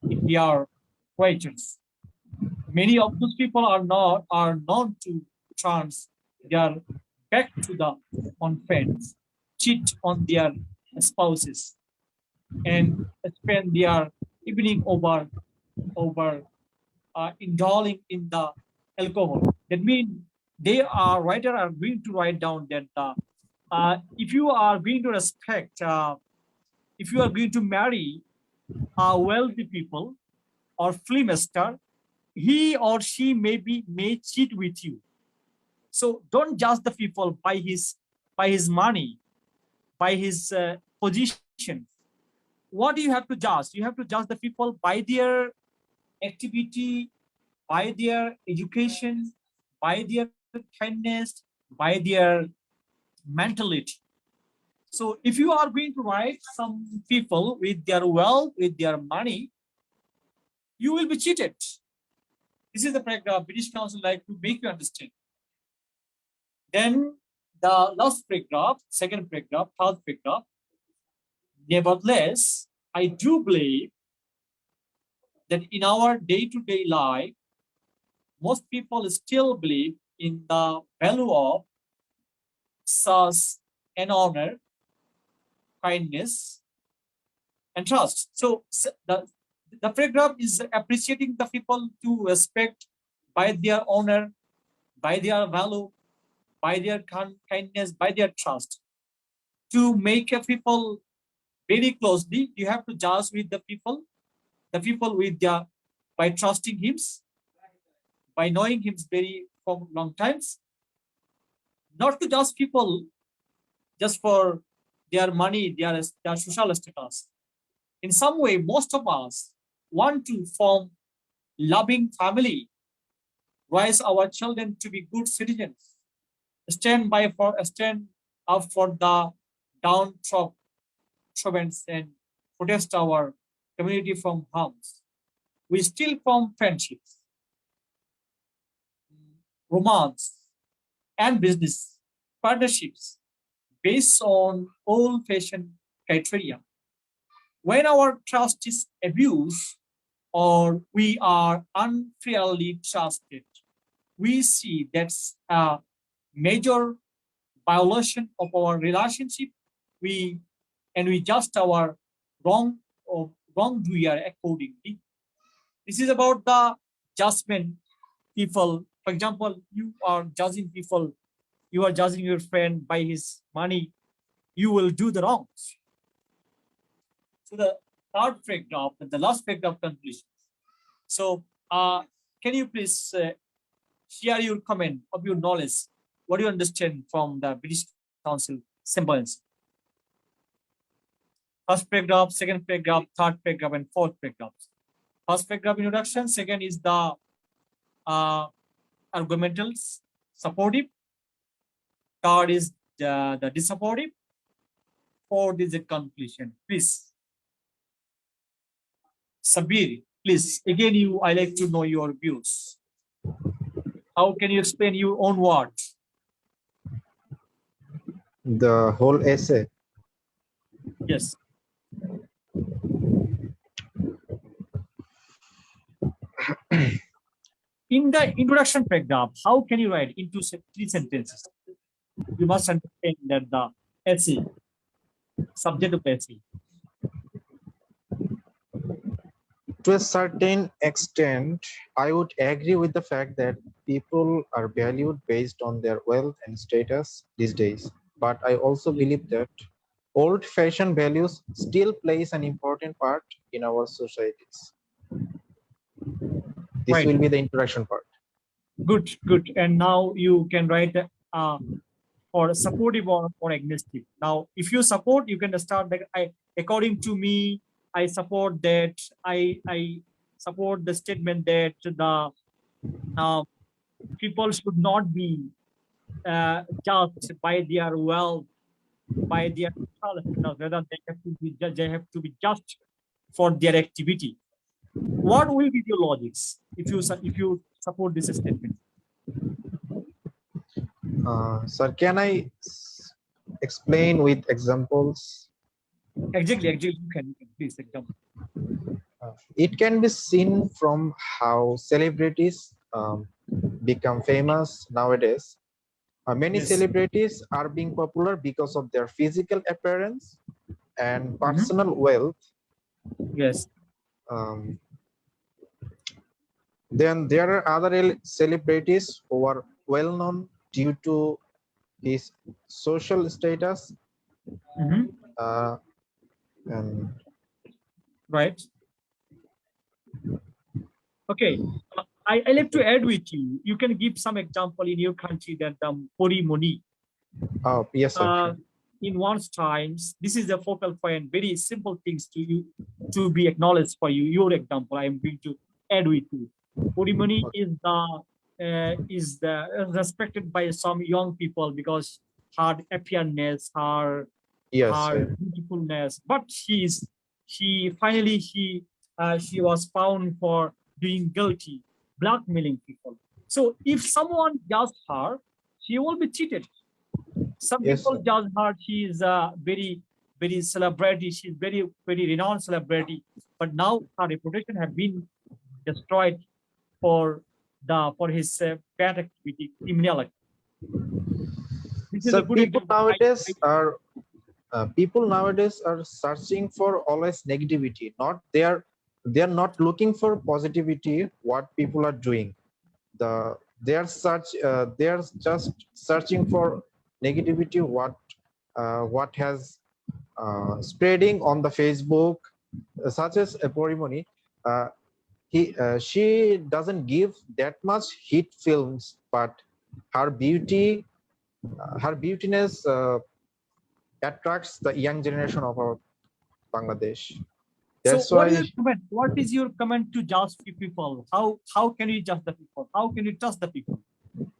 media regions. Many of those people are known to trans their back to the unfriends, cheat on their spouses, and spend their evening over indulging in the alcohol. That means they are writer are going to write down that if you are going to respect, if you are going to marry a wealthy people or film star, he or she may cheat with you. So don't judge the people by his money, by his position. What do you have to judge? You have to judge the people by their activity, by their education, by their kindness, by their mentality. So if you are going to write some people with their wealth, with their money, you will be cheated. This is the paragraph British Council like to make you understand. Then the last paragraph, second paragraph, third paragraph. Nevertheless, I do believe that in our day-to-day life, most people still believe in the value of such an honor, kindness, and trust. So the paragraph is appreciating the people to respect by their honor, by their value, by their kindness, by their trust. To make a people very closely, you have to judge with the people with their, by trusting him, by knowing him very from long times, not to judge people just for their money, their social status. In some way, most of us want to form loving family, raise our children to be good citizens, stand up for the downtrodden and protect our community from harms. We still form friendships, romance, and business partnerships based on old-fashioned criteria. When our trust is abused or we are unfairly trusted, we see that's a major violation of our relationship. We just our wrongdoer accordingly. This is about the judgment people. For example, you are judging people, you are judging your friend by his money, you will do the wrongs. So the third paragraph, the last paragraph conclusion. So can you please share your comment of your knowledge? What do you understand from the British Council symbols? First paragraph, second paragraph, third paragraph, and fourth paragraph. First paragraph introduction, second is the argumentals, supportive. Third is the disappointive. Fourth is the conclusion. Please. Sabir, please, again, I like to know your views. How can you explain your own words? The whole essay. Yes. In the introduction paragraph, how can you write into 3 sentences? You must understand that the essay, subject of essay. To a certain extent, I would agree with the fact that people are valued based on their wealth and status these days. But I also believe that old-fashioned values still plays an important part in our societies. This Right. will be the introduction part. Good, good. And now you can write for supportive or agnostic. Now, if you support, you can start like according to me, I support that. I support the statement that the people should not be judged by their wealth, by their talent. No, rather they have to be judged for their activity. What will be your logics if you support this statement? Sir, can I explain with examples? Exactly, you can please example. It can be seen from how celebrities become famous nowadays. Many Yes. celebrities are being popular because of their physical appearance and Mhm. personal wealth. Yes. Um, then there are other celebrities who are well known due to his social status Mhm. uh, and Right. Okay. I like to add with you. You can give some example in your country that money. oh yes sir. In one's times, this is the focal point. Very simple things to you to be acknowledged for you. Your example, I am going to add with you. Money is the respected by some young people because her appearance, Yes her sir. beautifulness, but she was found for being guilty, blackmailing people. So if someone judges her, she will be cheated. Some Yes people sir. judge her, she is a very celebrity, she's very renowned celebrity, but now her reputation have been destroyed for his bad activity, criminality. This is So a good example. people nowadays are searching for always negativity. Not they are not looking for positivity. What people are doing, they are just searching for negativity. What has spreading on the Facebook, such as a Porimoni. Uh, she doesn't give that much hit films, but her her beautiness attracts the young generation of our Bangladesh. So That's why what is your comment to judge people? How can you judge the people? How can you trust the people?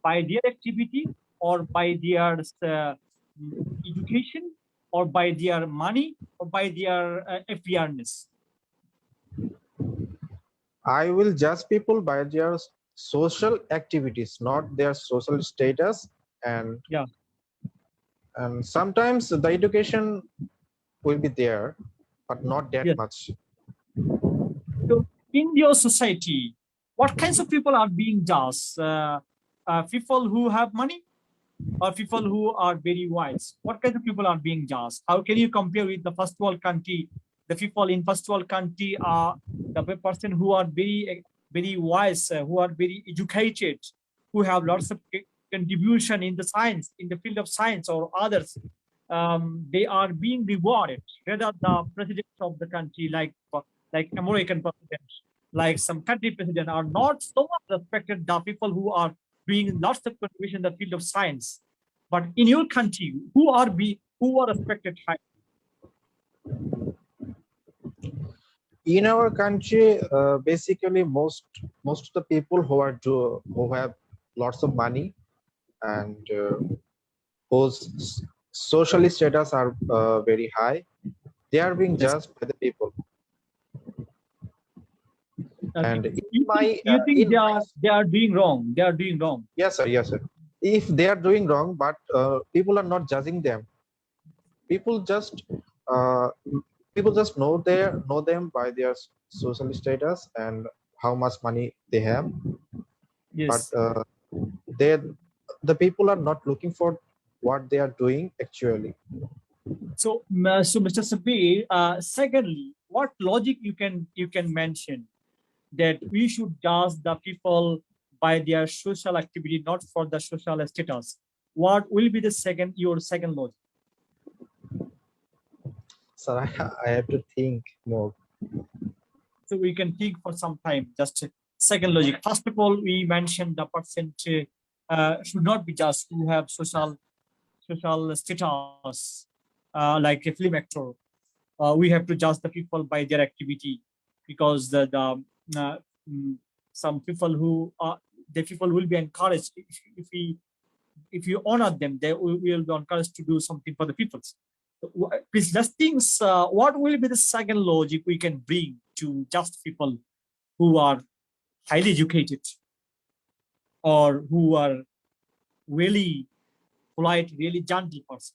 By their activity, or by their education, or by their money, or by their appearance? I will judge people by their social activities, not their social status, and Yeah. and sometimes the education will be there, but not that Yes. much. So in your society, what kinds of people are being judged? People who have money, or people who are very wise? What kind of people are being judged? How can you compare with the first world country? The people in first world country are the person who are very wise, who are very educated, who have lots of contribution in the science, in the field of science or others. They are being rewarded. Rather, the presidents of the country, like American presidents, like some country president, are not so much respected. The people who are doing lots of contribution in the field of science. But in your country, who are respected high? In our country, basically most of the people who have lots of money and whose social status are very high, they are being Yes. judged by the people. Okay. And in You think my you think they are doing wrong? They are doing wrong. yes sir, yes sir. If they are doing wrong, but people are not judging them. People just uh, people just know them by their social status and how much money they have. But Yes. they the people are not looking for what they are doing actually. So, Mr. Sabir, secondly, what logic you can mention that we should judge the people by their social activity, not for the social status. What will be your second logic? So I have to think more. So we can think for some time. Just second logic. First of all, we mentioned the person should not be judged who have social status, like a film actor. We have to judge the people by their activity, because some people who the people will be encouraged if you honor them, they will be encouraged to do something for the people. Please just think, what will be the second logic we can bring to just people who are highly educated or who are really polite, really gentle person?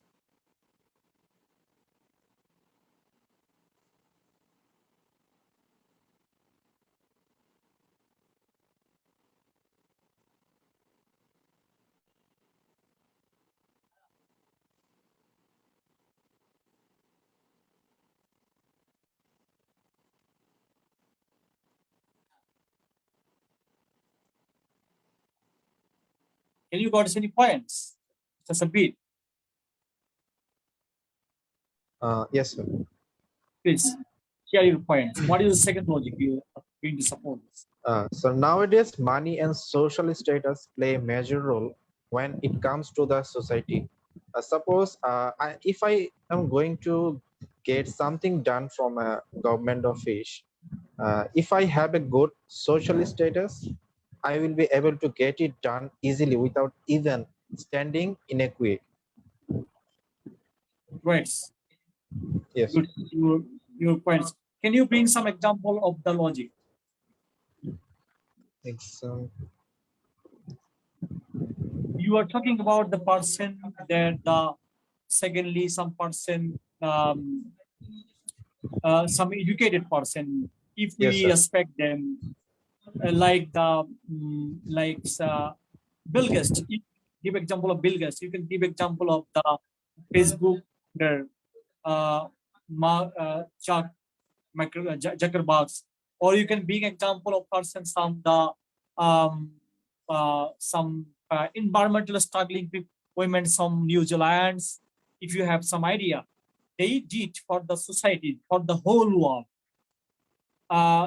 Can you got any points? Just a bit, Yes, sir. please share your points. What is the second logic you are going to support this? So nowadays, money and social status play a major role when it comes to the society. Suppose if I am going to get something done from a government office, if I have a good social status, I will be able to get it done easily without even standing in a queue. Right. Yes. Good. Your points. Can you bring some example of the logic? You are talking about the person that secondly some person some educated person, if we Yes, sir. respect them, like Bill Gates. You give example of Bill Gates. You can give example of the Facebook Chuck Zuckerberg, or you can bring example of persons from the some environmental struggling women from New Zealand. If you have some idea, they did for the society, for the whole world,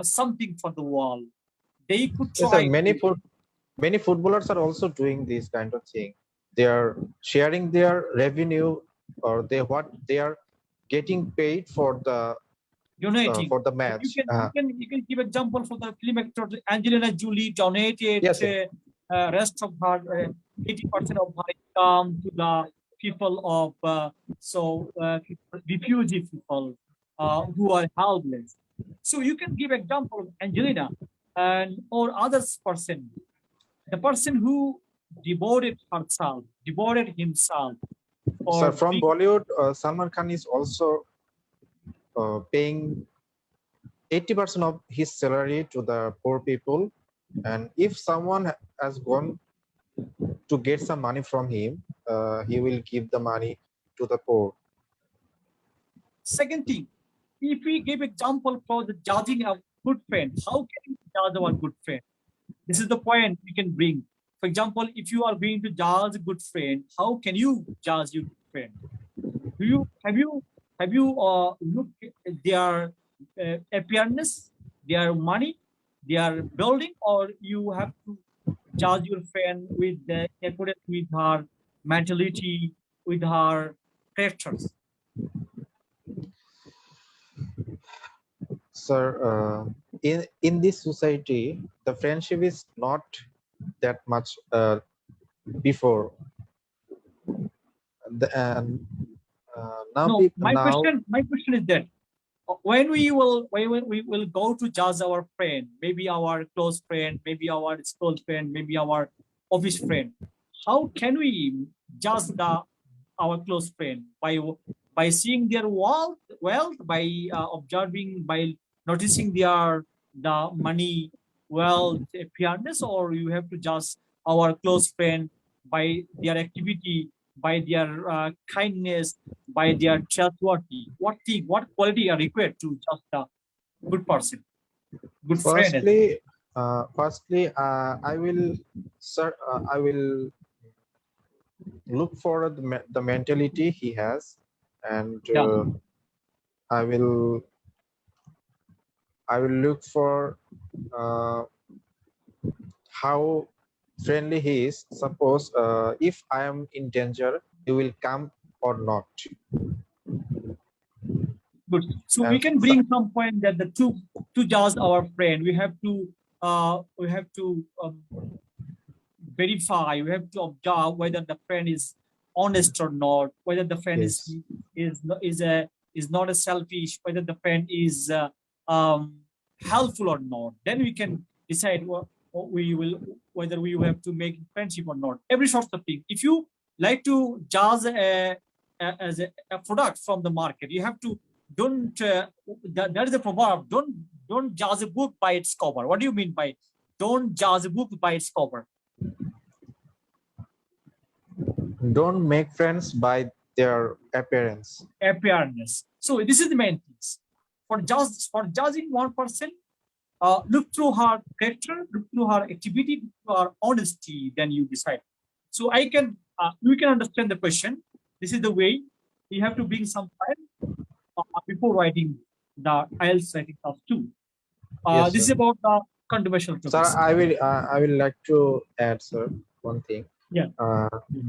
something for the world. They could Yes, sir. try. Many footballers are also doing this kind of thing. They are sharing their revenue, or what they are getting paid for the Donating. You match. you can give example for the film actor Angelina Jolie donated Yes, sir. rest of her 80% of her income to the people of refugee people who are helpless. So you can give example of Angelina and or others person, the person who devoted herself, devoted himself, So or from Bollywood, Salman Khan is also paying 80% of his salary to the poor people, and if someone has gone to get some money from him, he will give the money to the poor. second thing, if we give example for the judging a good friend, how can we judge our good friend? This is the point we can bring. For example, if you are going to judge a good friend, how can you judge your good friend? Have you looked at their appearance, their money, their building, or you have to judge your friend with the accordance with her mentality, with her characters? Sir, in this society, the friendship is not that much before. Now No, people my question is that when we will go to judge our friend, maybe our close friend, maybe our school friend, maybe our office friend, how can we judge our close friend? By seeing their wealth, by observing, by noticing the money, wealth, appearance, or you have to judge our close friend by their activity, by their kindness, by their trustworthy. What quality are required to just a good person? Good friend. Firstly, I will look for the mentality he has, and Yeah. I will look for how friendly he is. Suppose if I am in danger, he will come or not. Good. So we And can bring some point that the to judge our friend, we have to verify, we have to observe whether the friend is honest or not, whether the friend yes, is not a selfish, whether the friend is helpful or not. Then we can decide what we will, whether we have to make friendship or not. Every sort of thing. If you like to judge as a product from the market, you have to don't that is a proverb. Don't judge a book by its cover. What do you mean by don't judge a book by its cover? don't make friends by their appearance. Appearance. So this is the main things. For judging one person, look through her character, look through her activity, look through her honesty, then you decide. So we can understand the question. This is the way you have to bring some time before writing the IELTS writing task 2. Yes, This is sir. about the controversial Sir, topics. I will like to add, sir, one thing. Yeah.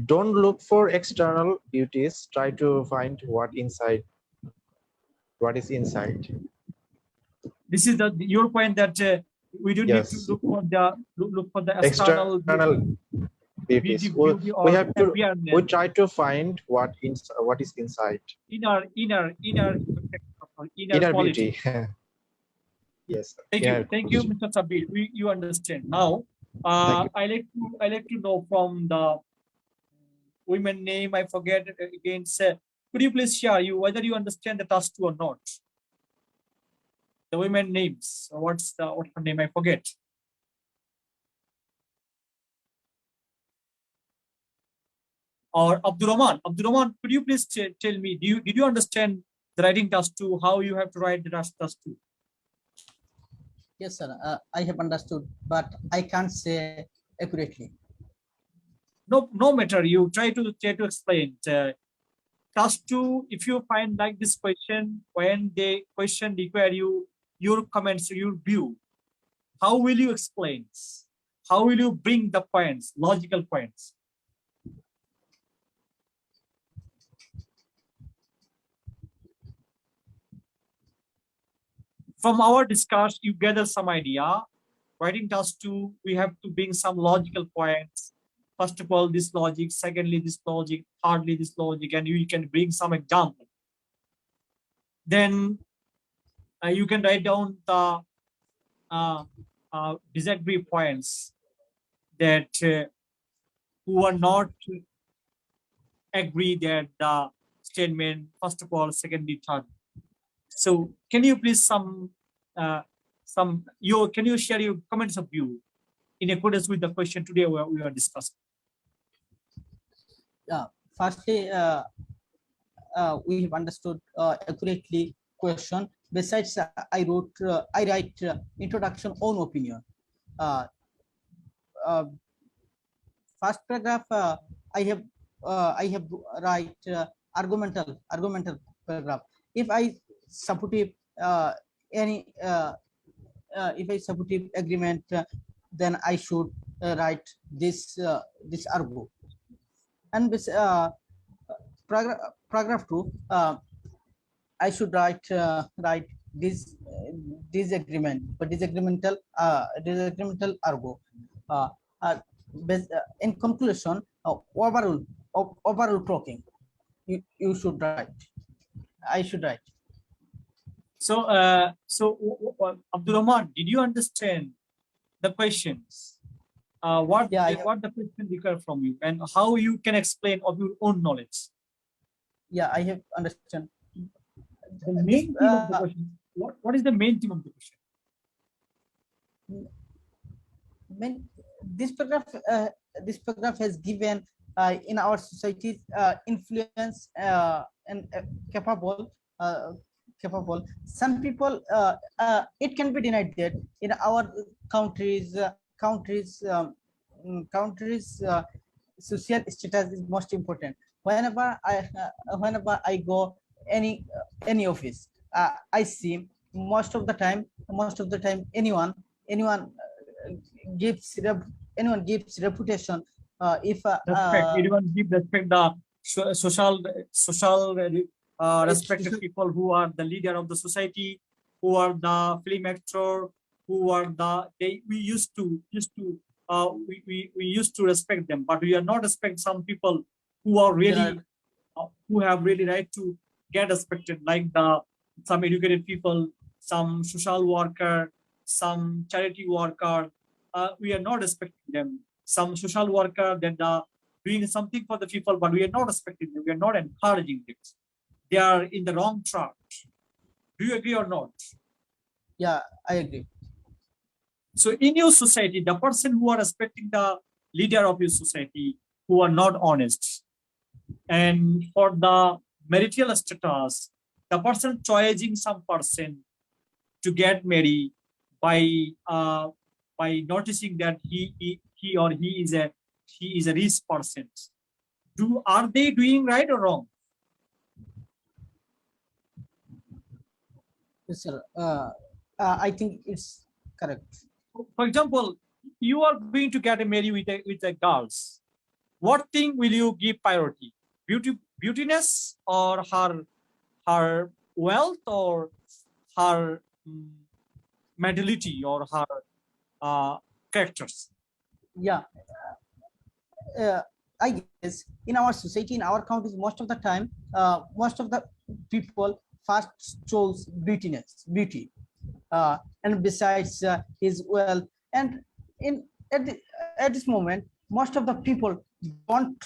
Don't look for external beauties. Try to find what is inside. This is your point that we don't need to Yes, look for the external external beauties. beauty We or have to. We appearance. try to find what is inside. Inner quality. Beauty. Yes, sir. Thank you, Mr. Sabir. You understand now. Thank you. I like to know from the women name. I forget again. Sir, could you please share whether you understand the task 2 or not? The women names. What's her name? I forget. Or Abdurrahman. Abdurrahman, could you please tell me? Did you understand the writing task 2? How you have to write the task 2? Yes, sir. I have understood, but I can't say accurately. No matter. You try to explain. Task 2, if you find like this question, when the question require your comments, your view, how will you explain? How will you bring the points, logical points? From our discussion, you gather some idea. Writing task 2, we have to bring some logical points. First of all, this logic. Secondly, this logic. Thirdly, this logic, and you can bring some example. Then you can write down the disagree points that who are not agree that the statement first of all, secondly, third. So can you please can you share your comments of view in accordance with the question today we are discussing? Firstly, we have understood accurately question. Besides, I write introduction own opinion. First paragraph, I have write argumental paragraph. If I supportive if I supportive agreement, then I should write this argue. And this paragraph 2, I should write this disagreement, but disagreemental argo. In conclusion, overall talking, you should write. I should write. So Abdurrahman, did you understand the questions? What the question require from you, and how you can explain of your own knowledge? Yeah, I have understand. The main theme of the question. What is the main theme of the question? This paragraph has given in our society influence and capable capable. Some people, it can be denied that in our countries, social status is most important. Whenever I go any office, I see most of the time anyone gives anyone gives reputation. If Respect. Everyone give respect the social respected it's- people who are the leader of the society, who are the film actor, who are we used to respect them, but we are not respect some people who are yeah, really who have really right to get respected, like some educated people, some social worker, some charity worker. We are not respecting them. Some social worker that are doing something for the people, but we are not respecting them. We are not encouraging them. They are in the wrong track. Do you agree or not? yeah, I agree. So in your society, the person who are respecting the leader of your society, who are not honest, and for the marital status, the person choosing some person to get married by noticing that he or he is a rich person. Are they doing right or wrong? Yes, sir. I think it's correct. For example, you are going to get married with a girls. What thing will you give priority? Beautiness, or her wealth, or her mentality, or her characters? Yeah, I guess in our society, in our countries, most of the people first chose beauty, and besides his wealth. And in at this moment, most of the people don't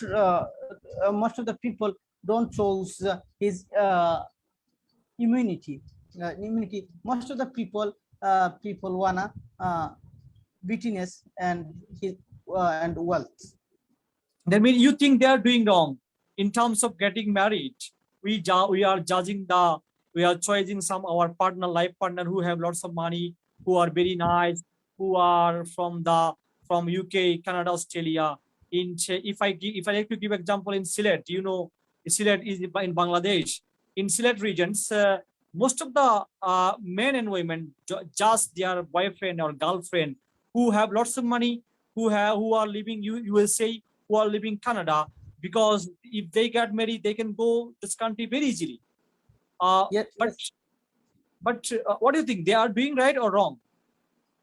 choose his immunity. Immunity. Most of the people wanna beautiness and wealth. That means you think they are doing wrong in terms of getting married. We are judging we are choosing some our life partner who have lots of money, who are very nice, who are from UK, Canada, Australia. If I like to give example in Sylhet, Sylhet is in Bangladesh. In Sylhet regions, most of the men and women just their boyfriend or girlfriend who have lots of money, who are living USA, who are living Canada, because if they get married, they can go this country very easily. Yes, But yes. what do you think? They are doing right or wrong?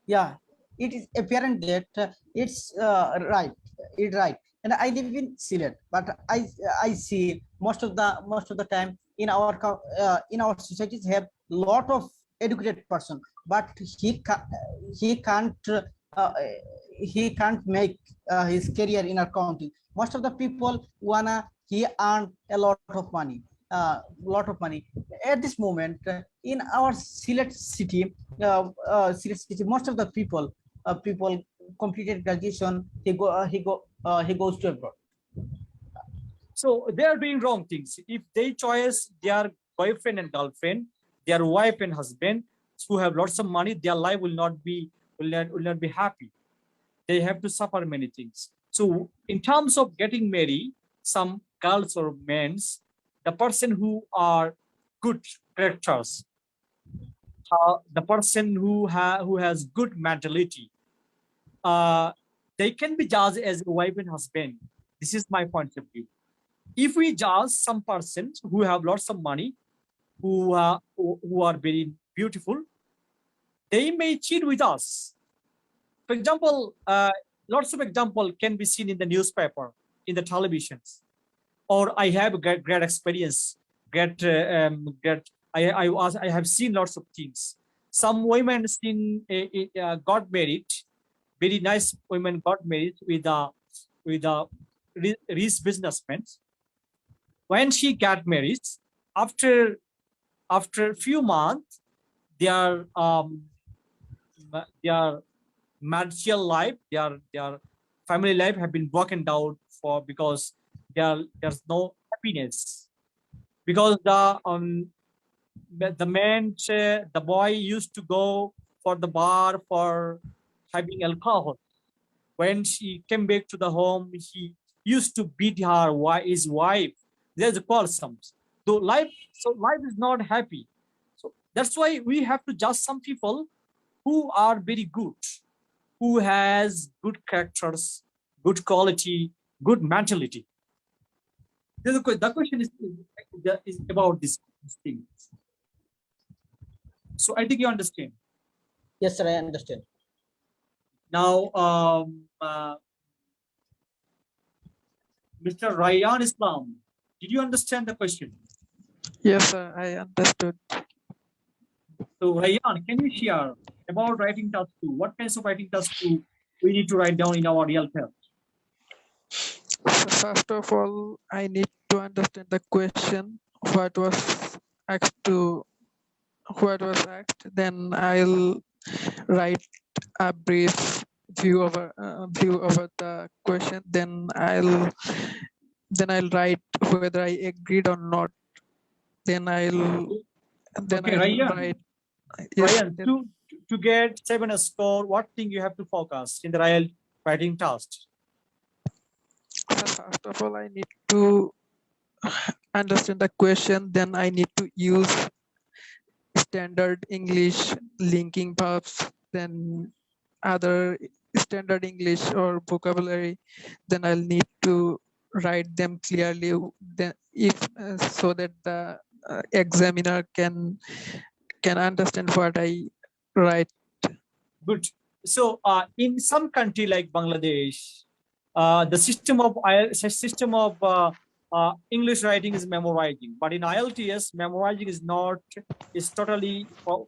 Yeah, it is apparent that it's right. It's right. And I live in Sylhet, but I see most of the time in our societies have lot of educated person, but he can't uh, he can't make his career in our county. Most of the people wanna he earn a lot of money at this moment in our Sylhet city. Most of the people completed graduation. He goes to abroad. So they are doing wrong things. If they choose their boyfriend and girlfriend, their wife and husband who have lots of money, their life will not be happy. They have to suffer many things. So in terms of getting married, some girls or men, the person who are good characters, the person who has good mentality, uh, they can be judged as a wife and husband. This is my point of view. If we judge some persons who have lots of money, who are very beautiful, they may cheat with us. For example, lots of example can be seen in the newspaper, in the televisions, or I have a great experience. I have seen lots of things. Some women got married. Very nice women got married with a rich businessman. When she got married, after a few months, their their marital life, their family life have been broken down because there's no happiness, because the man, the boy used to go for the bar for having alcohol. When she came back to the home, he used to beat his wife. There's a quarrelsome. So life is not happy. So that's why we have to judge some people who are very good, who has good characters, good quality, good mentality. The question is about this thing. So I think you understand. Yes, sir, I understand. Now, Mr. Ryan Islam, did you understand the question? Yes, sir, I understood. So Ryan, can you share about writing task 2? What kinds of writing task 2 we need to write down in our real test? So first of all, I need to understand the question, what was asked to, what was asked. Then I'll write a brief view over the question. Then I'll write whether I agreed or not. Then Okay, I'll Ryan, write. Yes, Ryan, to get 7 score, what thing you have to focus in the real writing task? so first of all, I need to understand the question. Then I need to use standard English linking verbs, then other standard English or vocabulary. Then I'll need to write them clearly. Then if so that the examiner can understand what I write. Good. So in some country like Bangladesh, the system of English writing is memorizing, but in IELTS, memorizing is totally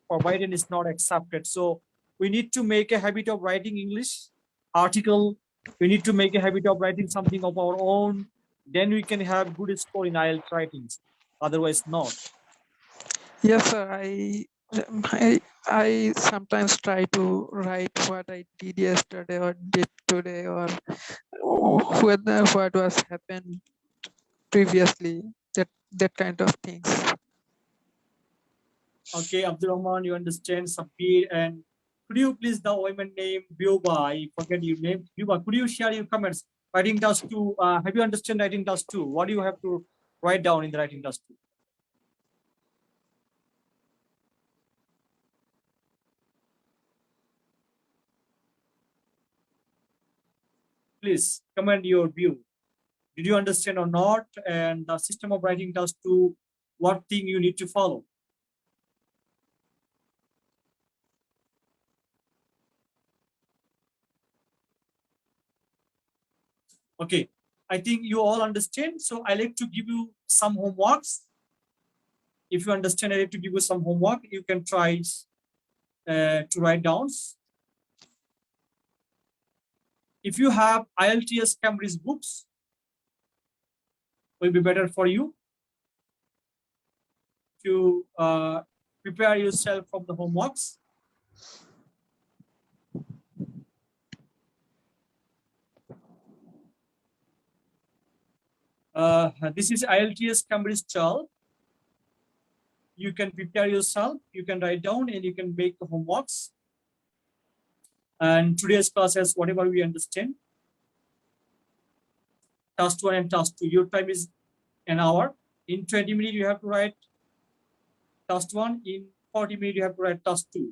forbidden, is not accepted. So we need to make a habit of writing English article. We need to make a habit of writing something of our own. Then we can have good score in IELTS writings. Otherwise, not. Yes, sir. I sometimes try to write what I did yesterday or did today or whether what was happened previously. That kind of things. Okay, Abdul Rahman, you understand Sabir, and could you please the woman name Bioba? I forget your name. Bioba, could you share your comments? Writing task 2. Have you understand writing task 2? What do you have to write down in the writing task 2? Please comment your view. Did you understand or not? And the system of writing task 2, what thing you need to follow? Okay, I think you all understand. So I like to give you some homeworks. If you understand, I like to give you some homework. You can try to write down. If you have IELTS Cambridge books, will be better for you to prepare yourself from the homeworks. This is IELTS Cambridge 12. You can prepare yourself, you can write down, and you can make the homeworks. And today's class has whatever we understand. Task 1 and task 2. Your time is an hour. In 20 minutes, you have to write task 1. In 40 minutes, you have to write task 2.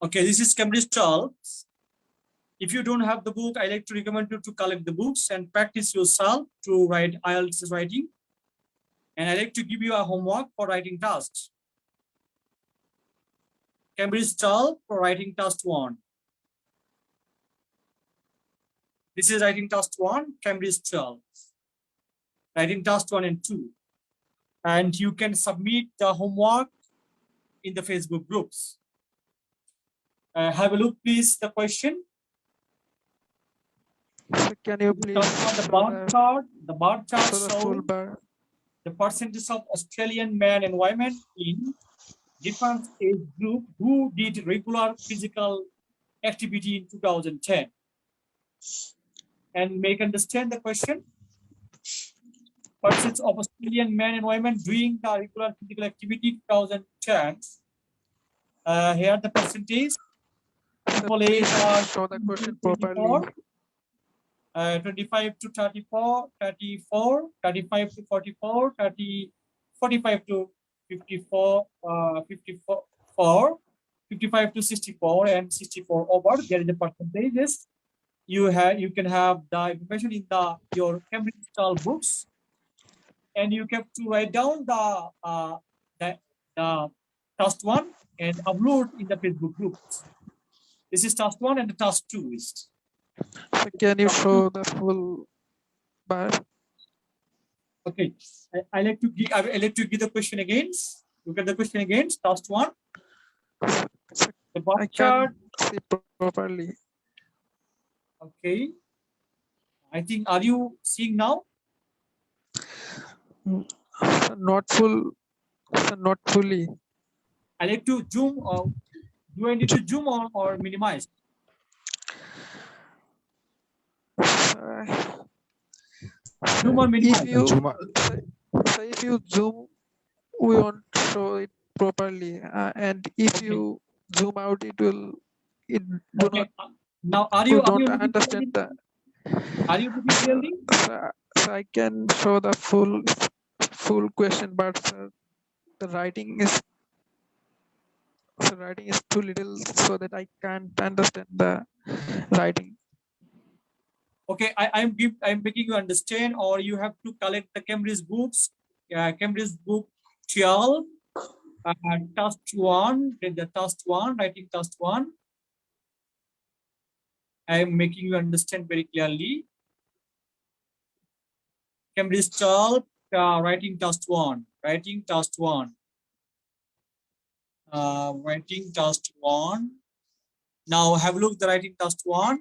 Okay, this is Cambridge 12. If you don't have the book, I like to recommend you to collect the books and practice yourself to write IELTS writing. And I like to give you a homework for writing tasks. Cambridge 12 for writing task 1. This is writing task 1, Cambridge 12. Writing task 1 and 2. And you can submit the homework in the Facebook groups. Have a look, please, the question. So can you please The show bar chart, show the full shows bar? the percentage of Australian men and women in different age group who did regular physical activity in 2010. And make understand the question. Percentage of Australian men and women doing the regular physical activity 2010. Here the percentage. So People please age are show the question 24, properly. 25 to 34, 34, 35 to 44, 30, 45 to 54, 54, 55 to 64, and 64 over. There is the percentages. You can have the information in your Cambridge style books, and you have to write down the task 1 and upload in the Facebook groups. This is task 1 and the task 2 is. So can you show the full bar? Okay, I like to give the question again. Look at the question again. Task 1. So The bar I chart. can see properly. Okay. I think, are you seeing now? So not full. So not fully. I like to zoom, or do I need to zoom or minimize? Zoom or minimize? If you Zoom out. so if you zoom, we won't show it properly, and if Okay. you zoom out, it will. It do Okay. not. Now, are We you don't looking understand clearly? the. Are you looking clearly? So I can show the full question, but the writing is too little so that I can't understand the writing. Okay, I'm making you understand, or you have to collect the Cambridge books. Cambridge book 12, task 1, then the task 1, writing task 1. I am making you understand very clearly. Cambridge 12, writing task 1, writing task 1. Writing task 1. Now have a look at the writing task 1.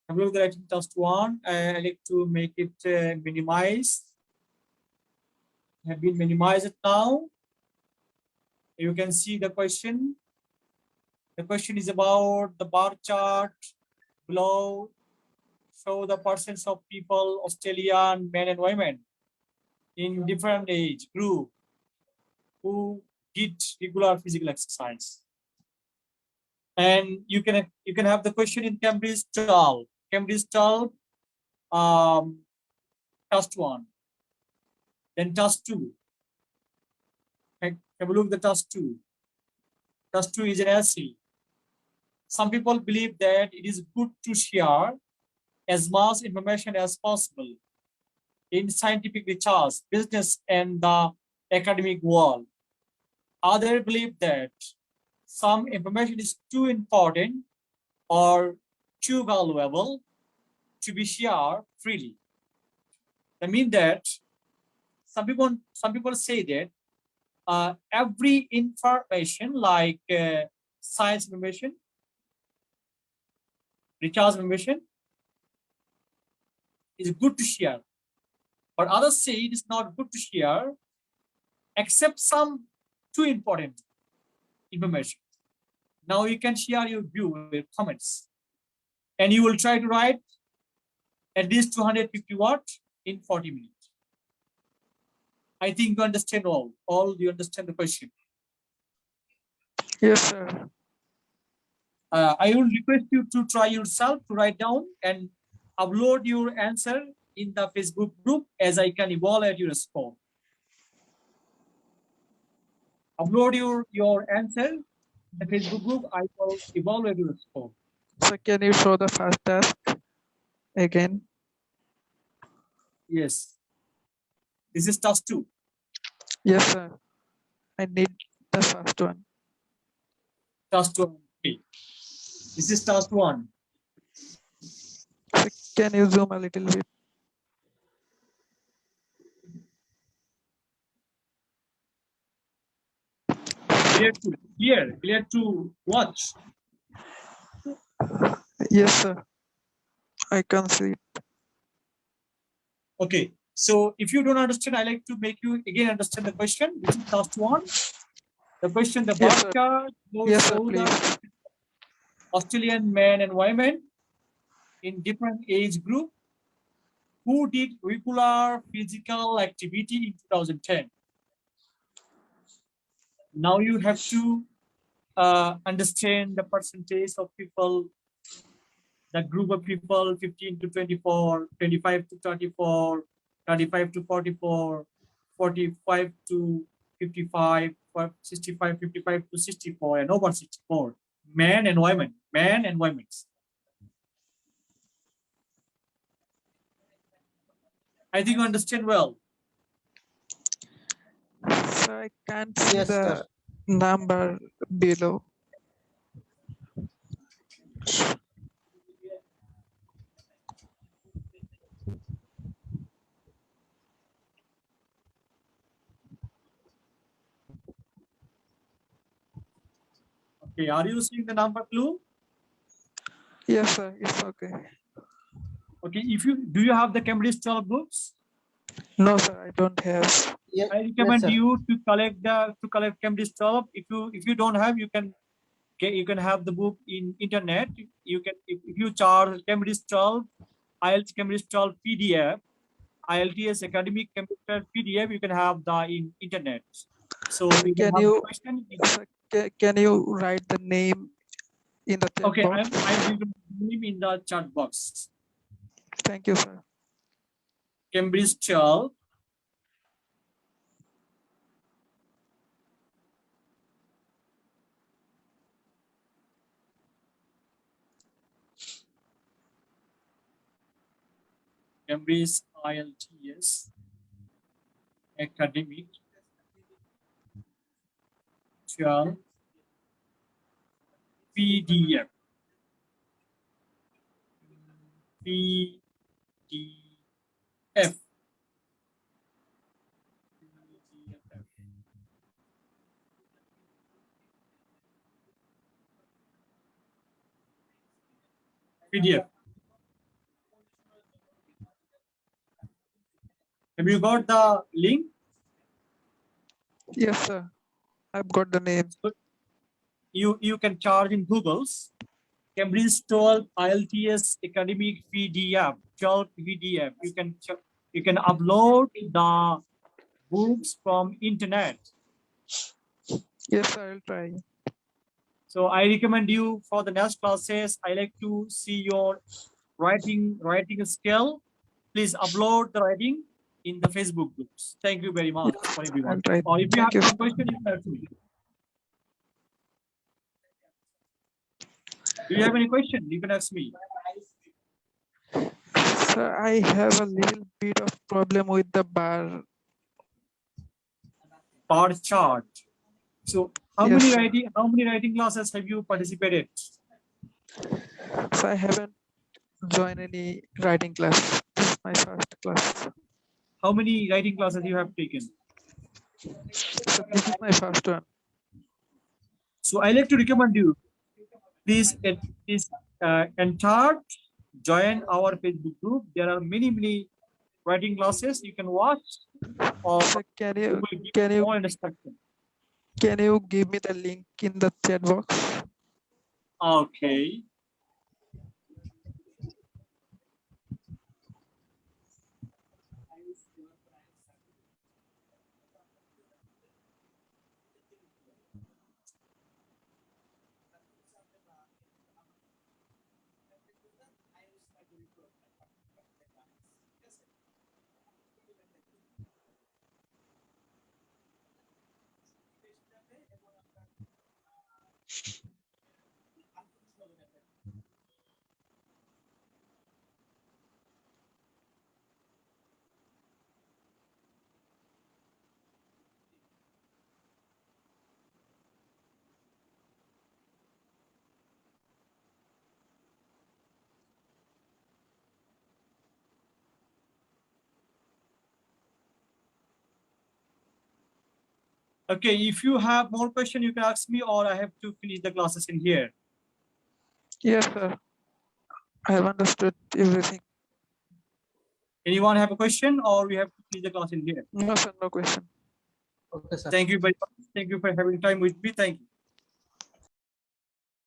Have a look at the writing task 1. I like to make it minimize. Have been minimized now. You can see the question. The question is about the bar chart below. Show the percents of people, Australian men and women in different age group who did regular physical exercise. And you can have the question in Cambridge 12. Cambridge 12, task 1. Then task 2. Have a look at the task 2. Task 2 is an essay. Some people believe that it is good to share as much information as possible in scientific research, business, and the academic world. Others believe that some information is too important or too valuable to be shared freely. I mean that some people say that every information like science information, research information is good to share, but others say it is not good to share except some too important information. Now you can share your view with comments, and you will try to write at least 250 words in 40 minutes. I think you understand all you understand the question. Yes, sir. I will request you to try yourself to write down and upload your answer in the Facebook group as I can evaluate your score. Upload your answer the Facebook group, I will evaluate your score. So can you show the first task again? Yes. This is task 2. Yes, sir. I need the first one. Task 2. Okay. This is task 1. So can you zoom a little bit? Clear to watch. Yes, sir. I can see it. Okay. So if you don't understand, I like to make you again understand the question. This is task 1. The question, the bar Yes, sir. chart will Yes, sir, show please. the Australian men and women in different age group who did regular physical activity in 2010. Now you have to understand the percentage of people, the group of people 15 to 24, 25 to 34, 35 to 44, 45 to 55, 65, 55 to 64, and over 64. Men and women. I think you understand well. So I can't see Yes, the sir. number below. Okay, are you seeing the number clue? Yes, sir. It's okay. Okay, do you have the Cambridge 12 books? No, sir. I don't have. Yes, I yes, recommend sir. you to collect Cambridge 12. If you don't have, you can have the book in internet. You can if you charge Cambridge 12, IELTS Cambridge 12 PDF, IELTS academic computer PDF, you can have the in internet. So Sir, you can can have the you question. sir, can you write the name in the chat Okay, box? I'm giving the name in the chat box. Thank you, sir. Cambridge 12. Cambridge IELTS academic 12 PDF. PDF. PDF. Have you got the link? Yes, sir. I've got the name. You can charge in Google's Cambridge 12 IELTS academic PDF, 12 PDF. You can upload the books from internet. Yes, sir. I'll try. So I recommend you for the next classes. I like to see your writing skill. Please upload the writing in the Facebook groups. Thank you very much Yes, for everyone. I'll try. Or if you have Thank you, any sir. question, you can ask me. Do you have any question? You can ask me. Sir, I have a little bit of problem with the bar. Bar chart. So Yes, sir. how many writing classes have you participated? So I haven't joined any writing class. This is my first class. How many writing classes you have taken? So this is my first one. So I like to recommend you, please entire join our Facebook group. There are many writing classes you can watch, or So we will give can you more instruction. can you give me the link in the chat box? Okay. Okay, if you have more question, you can ask me, or I have to finish the classes in here. Yes, sir. I have understood everything. Anyone have a question, or we have to finish the class in here? No, sir, no question. Okay, sir. Thank you very much. Thank you for having time with me. Thank you.